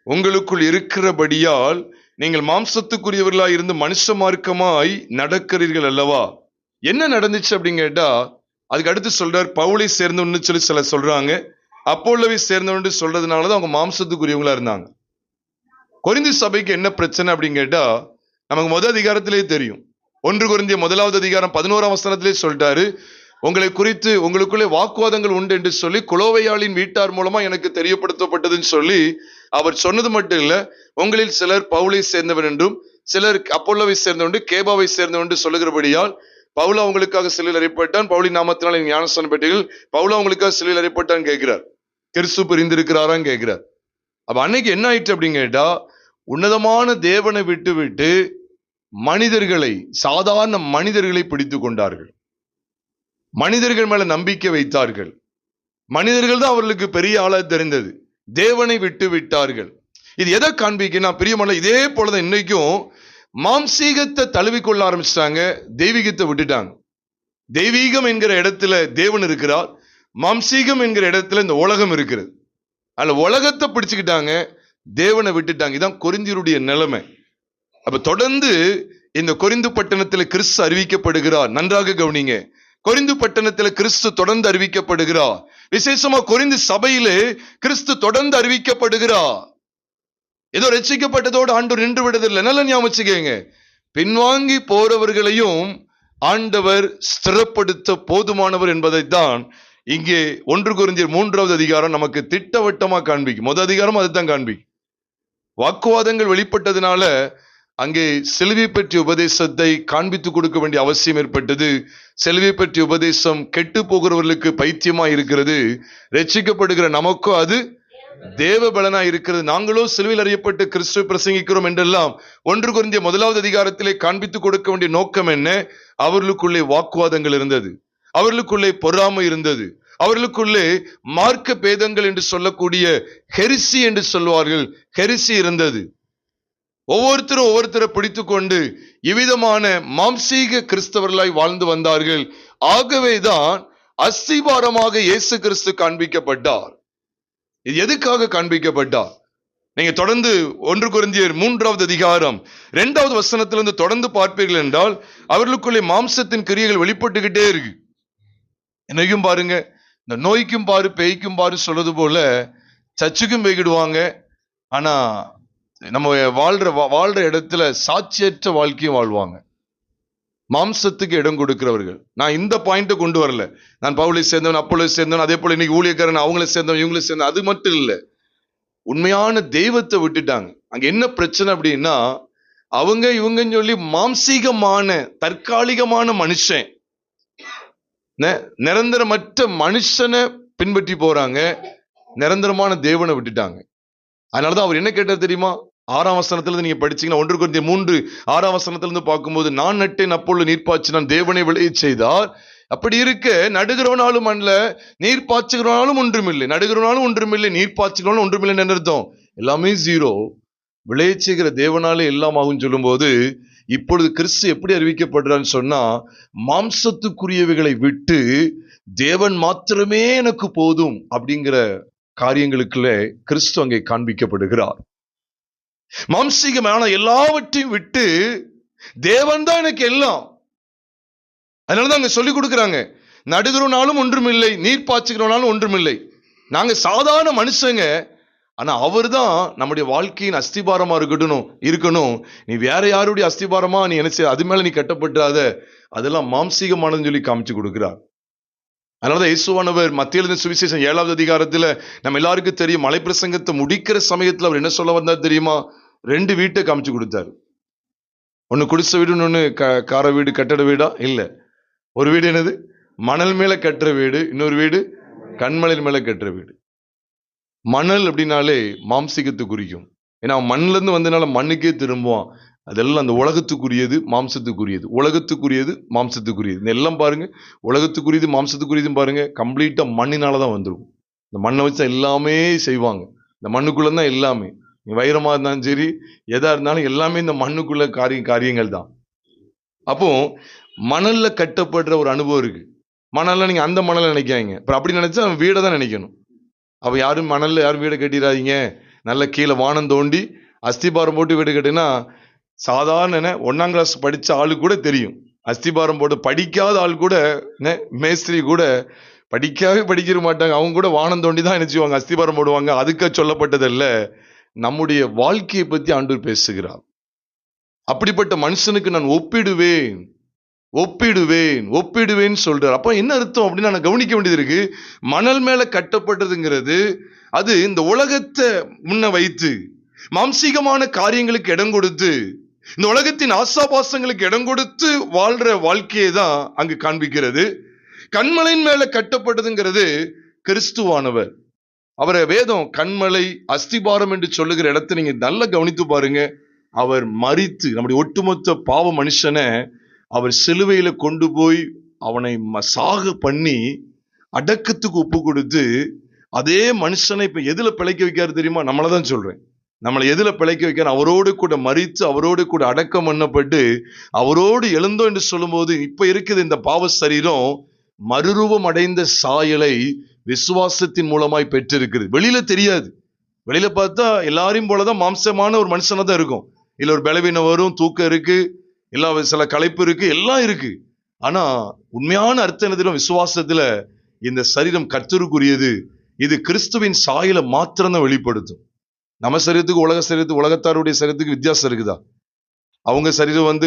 உங்களுக்குள் இருக்கிறபடியால் நீங்கள் மாம்சத்துக்குரியவர்களாய் இருந்து மனுஷ மார்க்கமாய் நடக்கிறீர்கள் அல்லவா. என்ன நடந்துச்சு அப்படின்னு கேட்டா, அதுக்கு அடுத்து சொல்றார், பவுலை சேர்ந்தவன்னு சொல்லி சில சொல்றாங்க, அப்போலோவை சேர்ந்தவன்னு சொல்றதுனாலதான் அவங்க மாம்சத்துக்குரியவங்களா இருந்தாங்க. கொரிந்து சபைக்கு என்ன பிரச்சனை அப்படின்னு கேட்டா, நமக்கு முதல் அதிகாரத்திலே தெரியும். 1 கொரிந்தியர் 1ஆவது அதிகாரம் 11ஆம் வசனத்திலே சொல்லிட்டாரு, உங்களை குறித்து உங்களுக்குள்ளே வாக்குவாதங்கள் உண்டு என்று சொல்லி குலோவையாளின் வீட்டார் மூலமா எனக்கு தெரியப்படுத்தப்பட்டதுன்னு சொல்லி அவர் சொன்னது மட்டும் இல்ல, உங்களில் சிலர் பவுலை சேர்ந்தவர் என்றும் சிலர் அப்போலோவை சேர்ந்தவன், கேபாவை சேர்ந்தவன் சொல்லுகிறபடியால் பவுல் அவங்களுக்காக சிலையில் அறியப்பட்டான், பவுலின் நாமத்தினால் ஞானஸ்தானம் பெற்றீர்கள், பவுல் அவங்களுக்காக சிலையில் அறியப்பட்டான்னு கேட்கிறார். கிறிஸ்து பிரிந்திருக்கிறாரான்னு கேட்கிறார். அப்ப அன்னைக்கு என்ன ஆயிற்று அப்படின்னு கேட்டா, உன்னதமான தேவனை விட்டு மனிதர்களை, சாதாரண மனிதர்களை பிடித்து கொண்டார்கள். மனிதர்கள் மேல நம்பிக்கை வைத்தார்கள். மனிதர்கள் தான் அவர்களுக்கு பெரிய ஆளா தெரிந்தது. தேவனை விட்டு விட்டார்கள். இது எதை காண்பிக்கணும்? பிரியமான, இதே போலதான் இன்னைக்கும் மாம்சீகத்தை தழுவிக்கொள்ள ஆரம்பிச்சிட்டாங்க, தெய்வீகத்தை விட்டுட்டாங்க. தெய்வீகம் என்கிற இடத்துல தேவன் இருக்கிறார், மாம்சீகம் என்கிற இடத்துல இந்த உலகம் இருக்கிறது. அதுல உலகத்தை பிடிச்சுக்கிட்டாங்க, தேவனை விட்டுட்டாங்க. இதான் கொரிந்தியருடைய நிலைமை. அப்ப தொடர்ந்து இந்த கொரிந்து பட்டணத்துல கிறிஸ்து அறிவிக்கப்படுகிறார். நன்றாக கவனிங்க, கொரிந்து பட்டணத்துல கிறிஸ்து தொடர்ந்து அறிவிக்கப்படுகிறார். விசேஷமா கொரிந்து சபையிலே கிறிஸ்து தொடர்ந்து அறிவிக்கப்படுகிறார். ஏதோ ரட்சிக்கப்பட்டதோடு ஆண்டவர் நின்று விடுவதில்லை. நல்ல ஞாபகம், பின்வாங்கி போறவர்களையும் ஆண்டவர் ஸ்திரப்படுத்த போதுமானவர் என்பதைத்தான் இங்கே 1 கொரிந்தியர் 3வது அதிகாரம் நமக்கு திட்டவட்டமா காண்பிக்கும். முதல் அதிகாரம் அதுதான் காண்பிக்கும். வாக்குவாதங்கள் வெளிப்பட்டதுனால அங்கே சிலுவை பற்றிய உபதேசத்தை காண்பித்து கொடுக்க வேண்டிய அவசியம் ஏற்பட்டது. சிலுவை பற்றிய உபதேசம் கெட்டு போகிறவர்களுக்கு பைத்தியமா இருக்கிறது, ரட்சிக்கப்படுகிற நமக்கோ அது தேவ பலனா இருக்கிறது. நாங்களோ சிலுவையில் அறியப்பட்டு கிறிஸ்துவை பிரசங்கிக்கிறோம் என்றெல்லாம் 1 கொரிந்தியர் 1வது அதிகாரத்திலே காண்பித்து கொடுக்க வேண்டிய நோக்கம் என்ன? அவர்களுக்குள்ளே வாக்குவாதங்கள் இருந்தது, அவர்களுக்குள்ளே பொறாமை இருந்தது, அவர்களுக்குள்ளே மார்க்க பேதங்கள் என்று சொல்லக்கூடிய ஹெரிசி என்று சொல்வார்கள், ஹெரிசி இருந்தது. ஒவ்வொருத்தரும் ஒவ்வொருத்தரை பிடித்து கொண்டு இவ்விதமான மாம்சீக கிறிஸ்தவர்களாய் வாழ்ந்து வந்தார்கள். ஆகவேதான் அஸ்திபாரமாக இயேசு கிறிஸ்து காண்பிக்கப்பட்டார். இது எதுக்காக காண்பிக்கப்பட்டார்? நீங்க தொடர்ந்து 1 கொரிந்தியர் 3வது அதிகாரம் 2வது வசனத்திலிருந்து தொடர்ந்து பார்ப்பீர்கள் என்றால் அவர்களுக்குள்ளே மாம்சத்தின் கிரியைகள் வெளிப்பட்டுக்கிட்டே இருக்கு. என்னைக்கும் பாருங்க, இந்த நோய்க்கும் பாரு பேய்க்கும் பாரு சொல்றது போல சர்ச்சுக்கும் போய்கிடுவாங்க, ஆனா நம்ம வாழ்ற இடத்துல சாட்சியற்ற வாழ்க்கையும் வாழ்வாங்க. மாம்சத்துக்கு இடம் கொடுக்கிறவர்கள். நான் இந்த பாயிண்ட கொண்டு வரல. நான் பவுலை சேர்ந்தவன், அப்போலை சேர்ந்தவன், அதே போல இன்னைக்கு ஊழியக்காரன் அவங்கள சேர்ந்தவன், இவங்களை சேர்ந்தவன், அது மட்டும் இல்ல, உண்மையான தெய்வத்தை விட்டுட்டாங்க. அங்க என்ன பிரச்சனை அப்படின்னா, அவங்க இவங்கன்னு சொல்லி மாம்சீகமான தற்காலிகமான மனுஷன், நிரந்தரமற்ற மனுஷனை பின்பற்றி போறாங்க, நிரந்தரமான தேவனை விட்டுட்டாங்க. அதனாலதான் அவர் என்ன கேட்டார் தெரியுமா? 6ஆம் வசனத்திலிருந்து நீங்க படிச்சீங்கன்னா 1 கொரிந்தியர் 3:6ஆம் வசனத்திலிருந்து பார்க்கும்போது, நான் நட்டேன் அப்பொழுது நீர் பாய்ச்சினான், தேவனை விளைய செய்தார். அப்படி இருக்க நடுகிறவனாலும் அல்ல, நீர் பாய்ச்சுகிறவனாலும் ஒன்றுமில்லை, நடுகிறவனாலும் ஒன்றுமில்லை, நீர் பாய்ச்சுகிறவனாலும் ஒன்றுமில்லைன்னு அர்த்தம். எல்லாமே ஜீரோ. விளைய செய்கிற தேவனாலே எல்லாம் ஆகும் சொல்லும் போது, இப்பொழுது கிறிஸ்து எப்படி அறிவிக்கப்படுறான்னு சொன்னா, மாம்சத்துக்குரியவைகளை விட்டு தேவன் மாத்திரமே எனக்கு போதும் அப்படிங்கிற காரியங்களுக்குள்ளே கிறிஸ்து அங்கே காண்பிக்கப்படுகிறார். மாம்சீகமான எல்லாவற்றையும் விட்டு தேவன் தான் எனக்கு எல்லாம். அதனாலதான் அங்க சொல்லி கொடுக்கிறாங்க, நடுகிறவனாலும் ஒன்றுமில்லை, நீர் பாய்ச்சுகிறவனாலும் ஒன்றுமில்லை. நாங்க சாதாரண மனுஷங்க, ஆனா அவர் தான் நம்முடைய வாழ்க்கையின் அஸ்திபாரமா இருக்கணும். நீ வேற யாருடைய அஸ்திபாரமா நீ என்ன செய்ய, அது மேல நீ கட்டப்பட்டாத, அதெல்லாம் மாம்சீகமானதுன்னு சொல்லி காமிச்சு கொடுக்கிறார். அதனாலதான் இயேசுவானவர் மத்திய எழுதின சுவிசேஷம் 7வது அதிகாரத்துல நம்ம எல்லாருக்கும் தெரியும், மலை பிரசங்கத்தை முடிக்கிற சமயத்துல அவர் என்ன சொல்ல வந்தார் தெரியுமா? 2 வீட்டை காமிச்சு கொடுத்தாரு. ஒன்னு குடிசை வீடு, ஒன்னு கார வீடு, கட்டட வீடா இல்ல. ஒரு வீடு என்னது? மணல் மேல கட்டுற வீடு, இன்னொரு வீடு கண்மலையின் மேல கட்டுற வீடு. மணல் அப்படின்னாலே மாம்சீகத்தை குறிக்கும். ஏன்னா அவன் மண்ணுல இருந்து வந்தனால மண்ணுக்கே திரும்புவான். அதெல்லாம் அந்த உலகத்துக்குரியது, மாம்சத்துக்குரியது, உலகத்துக்குரியது, மாம்சத்துக்குரியது. எல்லாம் பாருங்க, உலகத்துக்குரியது மாம்சத்துக்குரியதும் பாருங்க, கம்ப்ளீட்டா மண்ணினாலதான் வந்துடும். இந்த மண்ணை வச்சு எல்லாமே செய்வாங்க. இந்த மண்ணுக்குள்ளதான் எல்லாமே. வைரமா இருந்தாலும் சரி, எதா இருந்தாலும் எல்லாமே இந்த மண்ணுக்குள்ள காரியங்கள் தான். அப்போ மணல்ல கட்டப்படுற ஒரு அனுபவம் இருக்கு. மணல்ல நீங்க அந்த மணலை நினைக்காங்க. அப்புறம் அப்படி நினைச்சா வீடை தான் நினைக்கணும். அப்ப யாரும் மணல்ல யாரும் வீடை கட்டிடாதீங்க. நல்ல கீழே வானம் தோண்டி அஸ்திபாரம் போட்டு வீடு கட்டினா, சாதாரண 1ஆம் கிளாஸ் படிச்ச ஆளு கூட தெரியும். அஸ்திபாரம் போட்டு படிக்காத ஆள் கூட, மேஸ்திரி கூட படிக்க மாட்டாங்க. அவங்க கூட வானம் தோண்டி தான் நினைச்சுவாங்க, அஸ்திபாரம் போடுவாங்க. அதுக்கு சொல்லப்பட்டதல்ல, நம்முடைய வாழ்க்கையை பத்தி ஆண்டவர் பேசுகிறார். அப்படிப்பட்ட மனுஷனுக்கு நான் ஒப்பிடுவேன் சொல்றார். அப்ப என்ன அர்த்தம் அப்படின்னு நான் கவனிக்க வேண்டியது இருக்கு. மணல் மேல கட்டப்பட்டதுங்கிறது அது இந்த உலகத்தை முன்ன வைத்து, மாம்சீகமான காரியங்களுக்கு இடம் கொடுத்து, இந்த உலகத்தின் ஆசாபாசங்களுக்கு இடம் கொடுத்து வாழ்ற வாழ்க்கையை தான் அங்கு காண்பிக்கிறது. கண்மலையின் மேல கட்டப்பட்டதுங்கிறது கிறிஸ்துவானவர். அவரை வேதம் கண்மலை, அஸ்திபாரம் என்று சொல்லுகிற இடத்தை நீங்க நல்லா கவனித்து பாருங்க. அவர் மரித்து நம்முடைய ஒட்டுமொத்த பாவ மனுஷனை அவர் சிலுவையில கொண்டு போய் அவனை சாக பண்ணி அடக்கத்துக்கு ஒப்பு கொடுத்து, அதே மனுஷனை இப்ப எதுல பிழைக்க வைக்காரு தெரியுமா? நம்மளதான் சொல்றேன். நம்மளை எதுல பிழைக்க வைக்கிறார்? அவரோடு கூட மரித்து, அவரோடு கூட அடக்கம் பண்ணப்பட்டு, அவரோடு எழுந்தோம் என்று சொல்லும் போது, இப்ப இருக்குது இந்த பாவ சரீரம் மறுரூபம் அடைந்த சாயலை விசுவாசத்தின் மூலமாய் பெற்றிருக்கிறது. வெளியில தெரியாது. வெளியில பார்த்தா எல்லாரையும் போலதான் மாம்சமான ஒரு மனுஷனா தான் இருக்கும். இல்ல ஒரு பலவீனம் வரும், தூக்கம் இருக்கு, எல்லா சில களைப்பு இருக்கு, எல்லாம் இருக்கு. ஆனா உண்மையான அர்த்தம் என்ன தெரியும்? விசுவாசத்துல இந்த சரீரம் கர்த்தருக்குரியது. இது கிறிஸ்துவின் சாயலை மாத்திரம் வெளிப்படுத்தும். நம்ம சரீரத்துக்கு உலக சரீரத்துக்கு, உலகத்தாருடைய சரீரத்துக்கு வித்தியாசம் இருக்குதா? அவங்க சரீரம்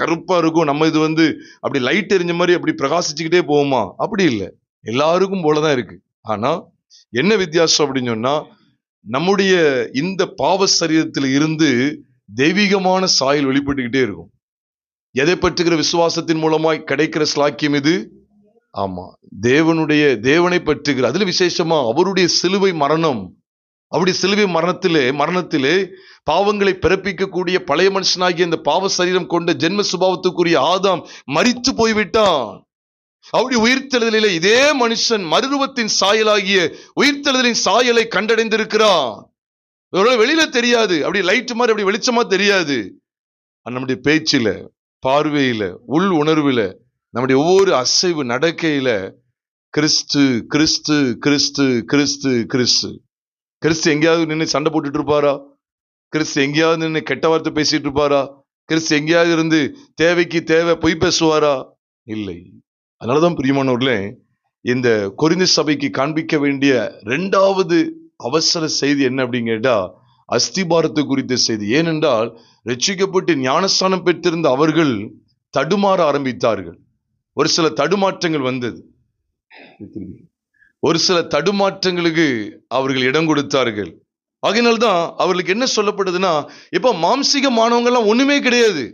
கருப்பா இருக்கும், நம்ம இது அப்படி லைட் எரிஞ்ச மாதிரி அப்படி பிரகாசிச்சுக்கிட்டே போகுமா? அப்படி இல்லை, எல்லாருக்கும் போலதான் இருக்கு. ஆனா என்ன வித்தியாசம் அப்படின்னு சொன்னா, நம்முடைய இந்த பாவ சரீரத்தில் இருந்து தெய்வீகமான சாயல் வெளிப்பட்டுக்கிட்டே இருக்கும். எதை பற்றுகிற விசுவாசத்தின் மூலமாய் கிடைக்கிற ஸ்லாக்கியம் இது. ஆமா, தேவனை பற்றுகிற, அதுல விசேஷமா அவருடைய சிலுவை மரணம். அவருடைய சிலுவை மரணத்திலே பாவங்களை பிறப்பிக்கக்கூடிய பழைய மனுஷனாகிய இந்த பாவ சரீரம் கொண்ட ஜென்ம சுபாவத்துக்குரிய ஆதாம் மரித்து போய்விட்டான். அவருடைய உயிர்த்தெழுதலிலே இதே மனுஷன் மறுரூபத்தின் சாயலாகிய உயிர்த்தெழுதலின் சாயலை கண்டடைந்திருக்கிறான். வெளியில தெரியாது, அப்படி லைட் மாதிரி அப்படி வெளிச்சமா தெரியாது. நம்முடைய பேச்சில, பார்வையில, உள் உணர்வுல, நம்முடைய ஒவ்வொரு அசைவு நடக்கையில கிறிஸ்து கிறிஸ்து கிறிஸ்து கிறிஸ்து கிறிஸ்து. கிறிஸ்து எங்கேயாவது நின்று சண்டை போட்டுட்டு இருப்பாரா? கிறிஸ்து எங்கேயாவது நின்று கெட்ட வார்த்தை பேசிட்டு இருப்பாரா? கிறிஸ்து எங்கேயாவது இருந்து தேவைக்கு தேவை பொய் பேசுவாரா? இல்லை. அதனாலதான் பிரியமானவர்களே, இந்த கொரிந்து சபைக்கு காண்பிக்க வேண்டிய 2வது அவசர செய்தி என்ன அப்படின்னு கேட்டா, அஸ்திபாரத்தை குறித்த செய்தி. ஏனென்றால் ரட்சிக்கப்பட்டு ஞானஸ்தானம் பெற்றிருந்த அவர்கள் தடுமாற ஆரம்பித்தார்கள். ஒரு சில தடுமாற்றங்கள் வந்தது. ஒரு சில தடுமாற்றங்களுக்கு அவர்கள் இடம் கொடுத்தார்கள். ஆகையினால்தான் அவர்களுக்கு என்ன சொல்லப்படுதுன்னா, இப்ப மாம்சீகமானவங்க எல்லாம் ஒண்ணுமே கிடையாது.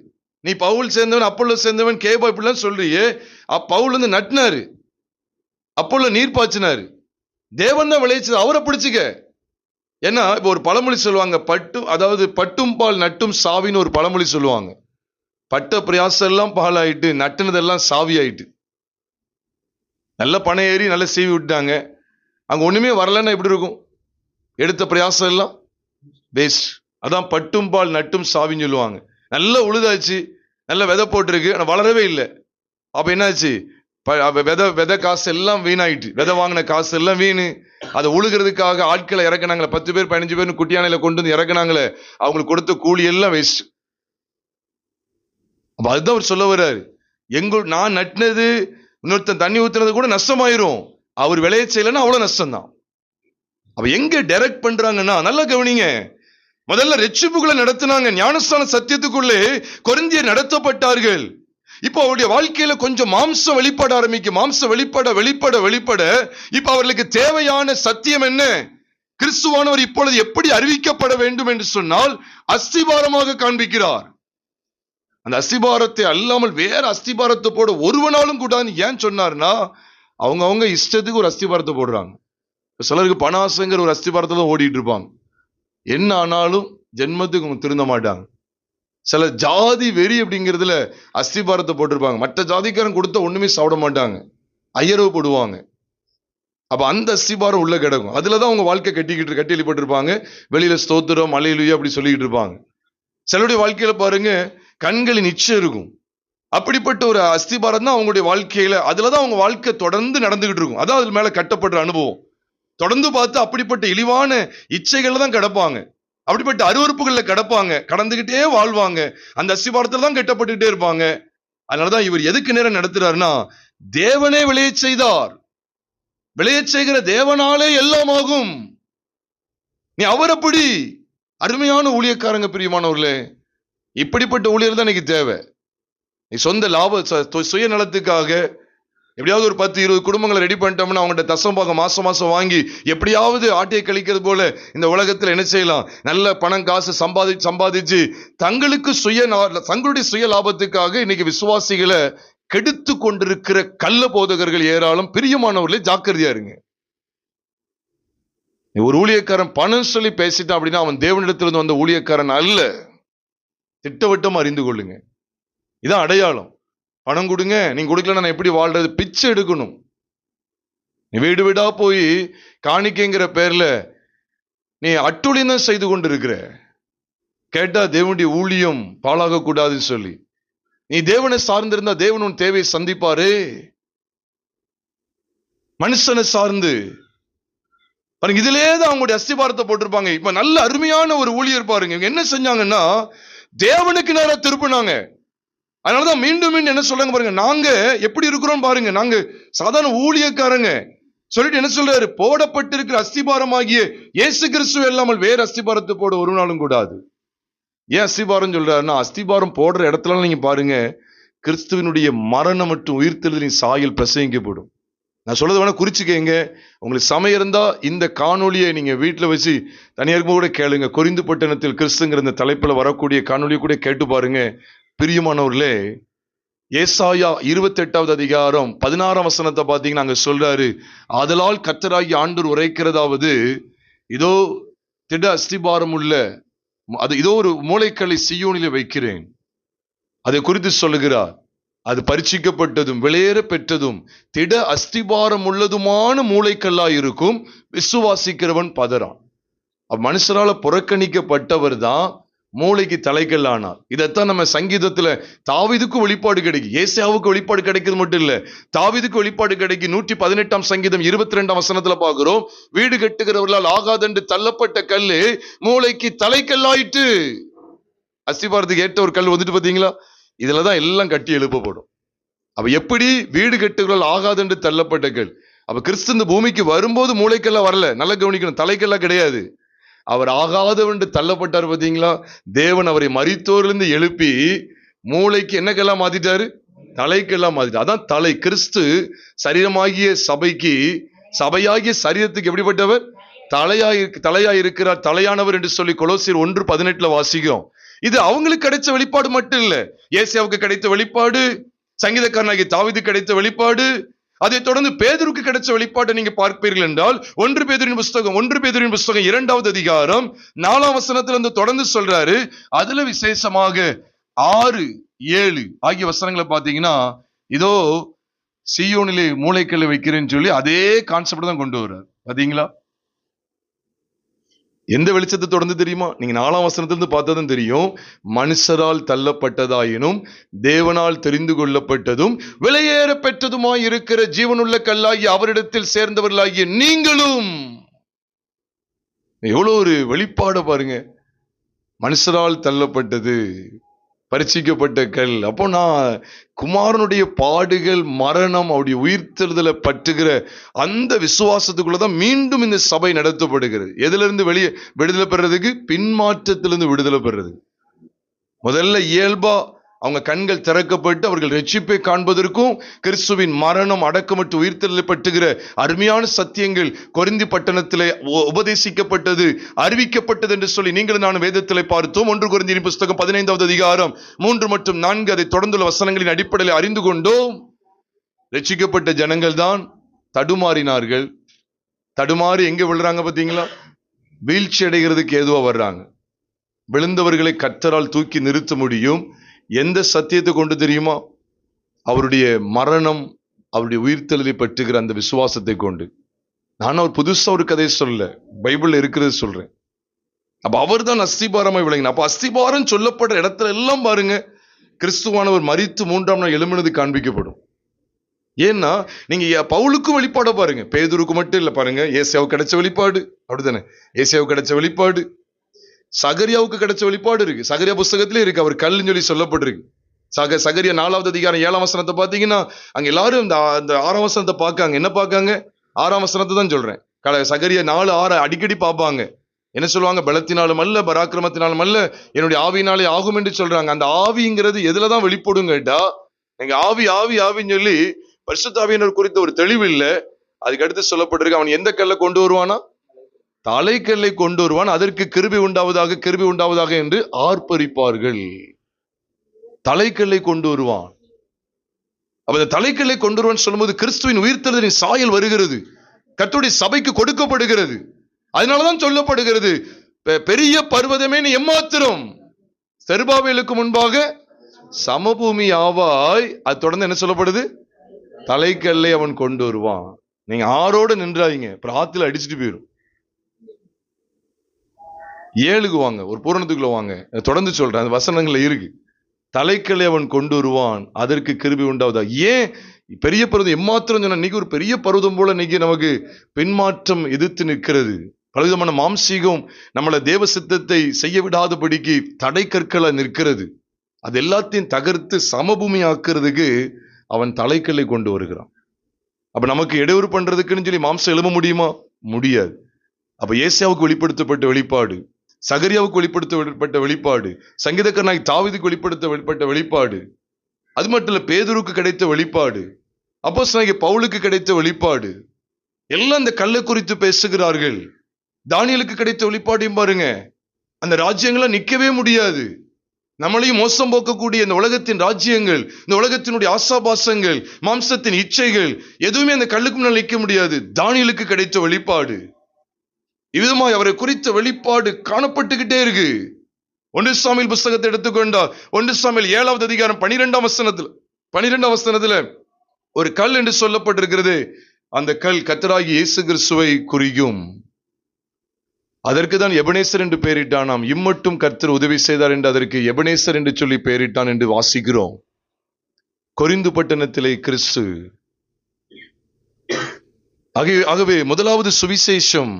நீ பவுல் சேர்ந்தவன், அப்போல்லோ சேர்ந்தவன், கேபா இப்படிலாம் சொல்றியே. பவுல் நட்டினாரு, அப்போல்லோ நீர் பாய்ச்சினாரு, தேவன் தான் விளைச்சது, அவரை பிடிச்சுக்க. ஏன்னா இப்ப ஒரு பழமொழி சொல்லுவாங்க, பட்டும் பால் நட்டும் சாவின்னு ஒரு பழமொழி சொல்லுவாங்க. பட்ட பிரயாசம் எல்லாம் பால் ஆயிட்டு, நட்டுனதெல்லாம் சாவி ஆயிட்டு. நல்ல பணம் ஏறி நல்ல சீவி விட்டாங்க, அங்க ஒண்ணுமே வரலன்னா எப்படி இருக்கும்? எடுத்த பிரயாசம் எல்லாம் வேஸ்ட். அதான் பட்டும் பால் நட்டும் சாவின்னு சொல்லுவாங்க. நல்ல உழுதாச்சு, நல்ல விதை போட்டிருக்கு, ஆனா வளரவே இல்லை. அப்ப என்னாச்சு? விதை காசு எல்லாம் வீணாயிட்டு, விதை வாங்கின காசு எல்லாம் வீணு. அதை உழுகிறதுக்காக ஆட்களை இறக்குனாங்களே, 10 பேர் 15 பேர் குட்டியானையில கொண்டு வந்து இறக்குனாங்களே, அவங்களுக்கு கொடுத்த கூலி எல்லாம் வேஸ்ட். அப்ப அதுதான் அவர் சொல்ல வர்றாரு, நான் நட்டினது இன்னொருத்தன் தண்ணி ஊத்துறது கூட நஷ்டமாயிரும், அவர் விளைய செய்யலன்னா அவ்வளவு நஷ்டம் தான். அப்ப எங்க டைரக்ட் பண்றாங்கன்னா, நல்லா கவனிங்க, முதல்ல ரட்சிப்புகளை நடத்தினாங்க, ஞானஸ்தான சத்தியத்துக்குள்ளே கொரிந்தியர் நடத்தப்பட்டார்கள். இப்ப அவருடைய வாழ்க்கையில கொஞ்சம் மாம்சம் வெளிப்பட ஆரம்பிக்கும். மாம்சம் வெளிப்பட இப்ப அவர்களுக்கு தேவையான சத்தியம் என்ன? கிறிஸ்துவானவர் இப்பொழுது எப்படி அறிவிக்கப்பட வேண்டும் என்று சொன்னால் அஸ்திபாரமாக காண்பிக்கிறார். அந்த அஸ்திபாரத்தை அல்லாமல் வேற அஸ்திபாரத்தை போட ஒருவனாலும் கூடாதுன்னு ஏன் சொன்னார்னா, அவங்க இஷ்டத்துக்கு ஒரு அஸ்திபாரத்தை போடுறாங்க. சிலருக்கு பணாசங்கிற ஒரு அஸ்திபாரத்துல ஓடிட்டு இருப்பாங்க. என்ன ஆனாலும் ஜென்மத்துக்கு அவங்க திருந்த மாட்டாங்க. சில ஜாதி வெறி அப்படிங்கிறதுல அஸ்திபாரத்தை போட்டிருப்பாங்க. மற்ற ஜாதிக்காரன் கொடுத்த ஒண்ணுமே சாப்பிட மாட்டாங்க, ஐயரவு போடுவாங்க. அப்ப அந்த அஸ்திபாரம் உள்ள கிடக்கும். அதுலதான் அவங்க வாழ்க்கை கட்டி எழுப்பட்டிருப்பாங்க. வெளியில ஸ்தோத்திரம் அல்லேலூயா அப்படி சொல்லிக்கிட்டு இருப்பாங்க. சிலருடைய வாழ்க்கையில பாருங்க, கண்களின் இச்சை இருக்கும். அப்படிப்பட்ட ஒரு அஸ்திபாரம் தான் அவங்களுடைய வாழ்க்கையில, அதுலதான் அவங்க வாழ்க்கை தொடர்ந்து நடந்துகிட்டு இருக்கும். அதான் அது மேல கட்டப்படுற அனுபவம். தொடர்ந்து பார்த்து அப்படிப்பட்ட இழிவான இச்சைகள்ல தான் கிடப்பாங்க, அப்படிப்பட்ட அருவறுப்புகள்ல கிடப்பாங்க, கடந்துகிட்டே வாழ்வாங்க. அந்த அஸ்திபாரத்துல தான் கட்டப்பட்டுட்டே இருப்பாங்க. அதனாலதான் இவர் எதுக்கு நேரம் நடத்துறாருன்னா, தேவனே விளைய செய்தார், விளைய செய்கிற தேவனாலே எல்லாம் ஆகும். நீ அவர் அப்படி அருமையான ஊழியக்காரங்க. பிரியமானவர்களே, இப்படிப்பட்ட ஊழியர் தான் இன்னைக்கு தேவை. நீ சொந்த லாப சுயநலத்துக்காக எப்படியாவது ஒரு 10-20 குடும்பங்களை ரெடி பண்ணிட்டோம்னா, அவங்கள்ட்ட தசம்பாகம் மாசம் வாங்கி எப்படியாவது ஆட்டையை கழிக்கிறது போல இந்த உலகத்துல என்ன செய்யலாம்? நல்ல பணம் காசு சம்பாதிச்சு தங்களுடைய சுய லாபத்துக்காக இன்னைக்கு விசுவாசிகளை கெடுத்து கொண்டிருக்கிற கள்ள போதகர்கள் ஏராளம். பிரியமானவர்களே, ஜாக்கிரதையா இருங்க. ஒரு ஊழியக்காரன் பணம் சொல்லி பேசிட்டான் அப்படின்னா அவன் தேவனிடத்திலிருந்து வந்த ஊழியக்காரன் அல்ல. திட்டவட்டம் அறிந்து கொள்ளுங்க. இதான் அடையாளம். பணம் கொடுங்க, நீங்க கொடுக்கலன்னா நான் எப்படி வாழ்றது? பிச்சை எடுக்கணும். நீ வீடு வீடா போய் காணிக்கைங்கிற பேர்ல நீ அட்டுழியம் செய்து கொண்டு இருக்கிற. கேட்டா தேவனுடைய ஊழியம் பாழாக கூடாதுன்னு சொல்லி நீ தேவனை சார்ந்திருந்தா தேவன் உன் தேவையை சந்திப்பாரு. மனுஷனை சார்ந்து பாருங்க, இதுலேதான் அவங்களுடைய அஸ்திபாரத்தை போட்டிருப்பாங்க. இப்ப நல்ல அருமையான ஒரு ஊழியர் பாருங்க, இவங்க என்ன செஞ்சாங்கன்னா தேவனுக்கு நேரா திருப்பினாங்க. அதனாலதான் மீண்டும் மீண்டும் என்ன சொல்றாங்க பாருங்க, நாங்க எப்படி இருக்கிறோம் பாருங்க, நாங்க சாதாரண ஊழியக்காரங்க சொல்லிட்டு என்ன சொல்றாரு, போடப்பட்டிருக்கிற அஸ்திபாரமாகிய இயேசு கிறிஸ்துவ இல்லாமல் வேற அஸ்திபாரத்தை போட ஒரு நாளும் கூடாது. ஏன் அஸ்திபாரம் சொல்றாருன்னா, அஸ்திபாரம் போடுற இடத்துல நீங்க பாருங்க, கிறிஸ்துவனுடைய மரணம் மற்றும் உயிர்த்தெழுதலின் சாயல் பிரசங்கிக்கப்படும். நான் சொல்றது வேணா குறிச்சுக்கங்க. உங்களுக்கு சமயம் இருந்தா இந்த காணொலியை நீங்க வீட்டுல வச்சு தனியாக கூட கேளுங்க. கொரிந்து பட்டணத்தில் கிறிஸ்துங்கிற இந்த தலைப்புல வரக்கூடிய காணொலியை கூட கேட்டு பாருங்க. பிரியமானவர்களே, ஏசாயா 28வது அதிகாரம் 16ஆம் வசனத்தை பார்த்தீங்கன்னா அங்க சொல்றாரு, ஆதலால் கர்த்தராகிய ஆண்டவர் உரைக்கிறதாவது, இதோ திட அஸ்திபாரம் உள்ள அது இதோ ஒரு மூலைக்கல்லை சீயோனிலே வைக்கிறேன். அதை குறித்து சொல்லுகிறார், அது பரிசிக்கப்பட்டதும் வெளியேற பெற்றதும் திட அஸ்திபாரம் உள்ளதுமான மூளைக்கல்லாய் இருக்கும், விசுவாசிக்கிறவன் பதறான். மனுஷரால புறக்கணிக்கப்பட்டவர் தான் மூளைக்கு தலைக்கல்லானார். இதைத்தான் நம்ம சங்கீதத்துல தாவீதுக்கு வெளிப்பாடு கிடைக்கும், ஏசாயாவுக்கு வெளிப்பாடு கிடைக்கிறது மட்டும் இல்ல, தாவீதுக்கு வெளிப்பாடு கிடைக்கும். 118ஆம் சங்கீதம் 22ஆம் வசனத்துல பாக்குறோம், வீடு கட்டுகிறவர்களால் ஆகாதென்று தள்ளப்பட்ட கல்லு மூளைக்கு தலைக்கல்லாயிட்டு. அஸ்திபாரத்துக்கு ஏற்ற ஒரு கல் வந்துட்டு பாத்தீங்களா? இதுலதான் எல்லாம் கட்டி எழுப்பப்படும். அப்ப எப்படி வீடு கட்டுகள் ஆகாதென்று தள்ளப்பட்ட கல். அப்ப கிறிஸ்து இந்த பூமிக்கு வரும்போது மூளைக்கெல்லாம் வரல, நல்லா கவனிக்கணும், தலைக்கெல்லாம் கிடையாது. அவர் ஆகாதவென்று தள்ளப்பட்டார் பாத்தீங்களா? தேவன் அவரை மரித்தோரிலிருந்து எழுப்பி மூளைக்கு என்னக்கெல்லாம் மாத்திட்டாரு? தலைக்கெல்லாம் மாத்திட்டார். அதான் தலை. கிறிஸ்து சரீரமாகிய சபைக்கு, சபையாகிய சரீரத்துக்கு எப்படிப்பட்டவர்? தலையாய் இருக்கிறார், தலையானவர் என்று சொல்லி கொலோசியர் 1:18 வாசிக்கிறோம். இது அவங்களுக்கு கிடைச்ச வெளிப்பாடு மட்டும் இல்ல, ஏசாயாவுக்கு கிடைத்த வெளிப்பாடு, சங்கீதக்காரனாகிய தாவீதுக்கு கிடைத்த வெளிப்பாடு, அதை தொடர்ந்து பேதுருக்கு கிடைச்ச வெளிப்பாட்டை நீங்க பார்ப்பீர்கள் என்றால் 1 பேதுருவின் புஸ்தகம் 2வது அதிகாரம் 4ஆம் வசனத்திலிருந்து தொடர்ந்து சொல்றாரு. அதுல விசேஷமாக 6, 7 ஆகிய வசனங்களை பாத்தீங்கன்னா, இதோ சீயோனிலே மூளைக்கல்லை வைக்கிறேன்னு சொல்லி அதே கான்செப்ட் தான் கொண்டு வர்றாரு. பாத்தீங்களா? எந்த வெளிச்சத்தை தொடர்ந்து தெரியுமா? நீங்க 4ஆம் வசனத்திலிருந்து பார்த்ததும் தெரியும். மனுஷரால் தள்ளப்பட்டதாயினும் தேவனால் தெரிந்து கொள்ளப்பட்டதும் விலையேற பெற்றதுமாய் இருக்கிற ஜீவனுள்ள கல்லாகி அவரிடத்தில் சேர்ந்தவர்களாகிய நீங்களும். எவ்வளவு ஒரு வெளிப்பாடு பாருங்க. மனுஷரால் தள்ளப்பட்டது, பரிசிக்கப்பட்ட கல். அப்போ நான் குமாரனுடைய பாடுகள், மரணம், அவருடைய உயிர்த்தெழுதலை பற்றுகிற அந்த விசுவாசத்துக்குள்ளதான் மீண்டும் இந்த சபை நடத்தப்படுகிறது. எதுல இருந்து வெளியே விடுதலை பெறதுக்கு? பின்மாற்றத்திலிருந்து விடுதலை பெறதுக்கு. முதல்ல இயல்பா அவங்க கண்கள் திறக்கப்பட்டு அவர்கள் ரட்சிப்பை காண்பதற்கும், கிறிஸ்துவின் மரணம், அடக்கமற்று உயிர்த்தெழுதலை பற்றுகிற அருமையான சத்தியங்கள் கொரிந்து பட்டணத்திலே உபதேசிக்கப்பட்டது, அறிவிக்கப்பட்டது என்று சொல்லி நீங்கள் நான் வேதத்திலே பார்த்தோம். 1 கொரிந்தியர் புஸ்தகம் 15வது அதிகாரம் 3 மற்றும் 4 அதை தொடர்ந்துள்ள வசனங்களின் அடிப்படையில் அறிந்து கொண்டோம். ரட்சிக்கப்பட்ட ஜனங்கள் தான் தடுமாறினார்கள். தடுமாறி எங்க விழுறாங்க பாத்தீங்களா? வீழ்ச்சி அடைகிறதுக்கு ஏதுவா வர்றாங்க. விழுந்தவர்களை கர்த்தரால் தூக்கி நிறுத்த முடியும். எந்த சத்தியத்தை கொண்டு தெரியுமா? அவருடைய மரணம், அவருடைய உயிர்த்தெழுதலை பற்றுகிற அந்த விசுவாசத்தை கொண்டு. நான் ஒரு புதுசா ஒரு கதையை சொல்ல, பைபிள்ல இருக்கிறது சொல்றேன். அப்ப அவர் தான் அஸ்திபாரமாய் விளங்கினார். அப்ப அஸ்திபாரம் சொல்லப்படுற இடத்துல எல்லாம் பாருங்க, கிறிஸ்துவானவர் மரித்து 3ஆம் நாள் எழும்பினது காண்பிக்கப்படும். ஏன்னா நீங்க பவுலுக்கும் வெளிப்பாட பாருங்க, பேதுருக்கு மட்டும் இல்ல பாருங்க. ஏசாயாவுக்கு கிடைச்ச வெளிப்பாடு அப்படித்தானே? ஏசாயாவுக்கு கிடைச்ச வெளிப்பாடு, சகரியாவுக்கு கிடைச்ச வெளிப்பாடு இருக்கு. சகரியா புஸ்தகத்திலே இருக்கு, அவர் கல்லுன்னு சொல்லி சொல்லப்பட்டிருக்கு. சகரியா 4வது அதிகாரம் 7ஆம் வசனத்தை பாத்தீங்கன்னா அங்க எல்லாரும் இந்த 6ஆம் வசனத்தை பார்க்காங்க. என்ன பார்க்காங்க? 6ஆம் வசனத்தை தான் சொல்றேன். சகரியா 4:6 அடிக்கடி பார்ப்பாங்க. என்ன சொல்லுவாங்க? பலத்தினாலும் அல்ல, பராக்கிரமத்தினாலும் அல்ல, என்னுடைய ஆவியினாலே ஆகும் என்று சொல்றாங்க. அந்த ஆவிங்கிறது எதுலதான் வெளிப்படும் கேட்டா, எங்க ஆவி ஆவி ஆவின்னு சொல்லி பரிசுத்த ஆவியினர் குறித்த ஒரு தெளிவு இல்ல. அதுக்கு அடுத்து சொல்லப்பட்டிருக்கு, அவன் எந்த கல்லை கொண்டு வருவானா? தலைக்கல்லை கொண்டு வருவான், அதற்கு கிருபை உண்டாவதாக, கிருபை உண்டாவதாக என்று ஆர்ப்பரிப்பார்கள். தலைக்கல்லை கொண்டு வருவான். அப்ப இந்த தலைக்கல்லை கொண்டு வருவான் சொல்லும்போது கிறிஸ்துவின் உயிர்த்தெழுதலின் சாயல் வருகிறது, கர்த்தருடைய சபைக்கு கொடுக்கப்படுகிறது. அதனாலதான் சொல்லப்படுகிறது, பெரிய பர்வதமே நீ எம்மாத்திரம், செருபாபேலுக்கு முன்பாக சமபூமி ஆவாய். அது தொடர்ந்து என்ன சொல்லப்படுது? தலைக்கல்லை அவன் கொண்டு வருவான். நீங்க ஆரோட நின்றாதீங்க, அப்புறம் ஆத்துல அடிச்சுட்டு போயிடும். 7க்கு வாங்க, ஒரு பூரணத்துக்குள்ள வாங்க. தொடர்ந்து சொல்றேன், அந்த வசனங்கள்ல இருக்கு. தலைக்கல்லை அவன் கொண்டு வருவான், அதற்கு கிருபை உண்டாவதா. ஏன் பெரிய பருவம் எம்மாத்திரம் சொன்ன? இன்னைக்கு ஒரு பெரிய பருவம் போல இன்னைக்கு நமக்கு பின்மாற்றம் எதிர்த்து நிற்கிறது. பலவிதமான மாம்சீகம் நம்மள தேவ சித்தத்தை செய்ய விடாதபடிக்கு தடை கற்களா நிற்கிறது. அது எல்லாத்தையும் தகர்த்து சமபூமி ஆக்குறதுக்கு அவன் தலைக்கல்லை கொண்டு வருகிறான். அப்ப நமக்கு இடையூறு பண்றதுக்குன்னு சொல்லி மாம்சம் எழும்ப முடியுமா? முடியாது. அப்ப ஏசாவுக்கு வெளிப்படுத்தப்பட்ட வெளிப்பாடு, சகரியாவுக்கு வெளிப்படுத்தப்பட்ட வெளிப்பாடு, சங்கீதக்காரனாய் தாவீதுக்கு வெளிப்படுத்தப்பட்ட வெளிப்பாடு, அது மட்டும் இல்ல பேதுருக்கு கிடைத்த வெளிப்பாடு, அப்போஸ்தலனாகிய பவுலுக்கு கிடைத்த வெளிப்பாடு, எல்லாம் இந்த கல்லை குறித்து பேசுகிறார்கள். தானியேலுக்கு கிடைத்த வெளிப்பாடையும் பாருங்க. அந்த ராஜ்யங்கள்லாம் நிக்கவே முடியாது. நம்மளையும் மோசம் போக்கக்கூடிய இந்த உலகத்தின் ராஜ்யங்கள், இந்த உலகத்தினுடைய ஆசாபாசங்கள், மாம்சத்தின் இச்சைகள் எதுவுமே அந்த கல்லுக்கு முன்னால் நிற்க முடியாது. தானியேலுக்கு கிடைத்த வெளிப்பாடு, இவ்விதமாய் அவரை குறித்த வெளிப்பாடு காணப்பட்டுக்கிட்டே இருக்கு. 1 சாமுவேல் புஸ்தகத்தை எடுத்துக்கொண்டா 1 சாமுவேல் 7வது அதிகாரம் 12ஆம் வசனத்துல ஒரு கல் என்று சொல்லப்பட்டிருக்கிறது. அந்த கல் கர்த்தராகிய இயேசு கிறிஸ்துவை குறிக்கும். அதற்கு தான் எபனேசர் என்று பெயரிட்டானாம். இம்மட்டும் கர்த்தர் உதவி செய்தார் என்று அதற்கு எபனேசர் என்று சொல்லி பெயரிட்டான் என்று வாசிக்கிறோம். கொரிந்து பட்டணத்திலே கிறிஸ்து. ஆகவே முதலாவது சுவிசேஷம்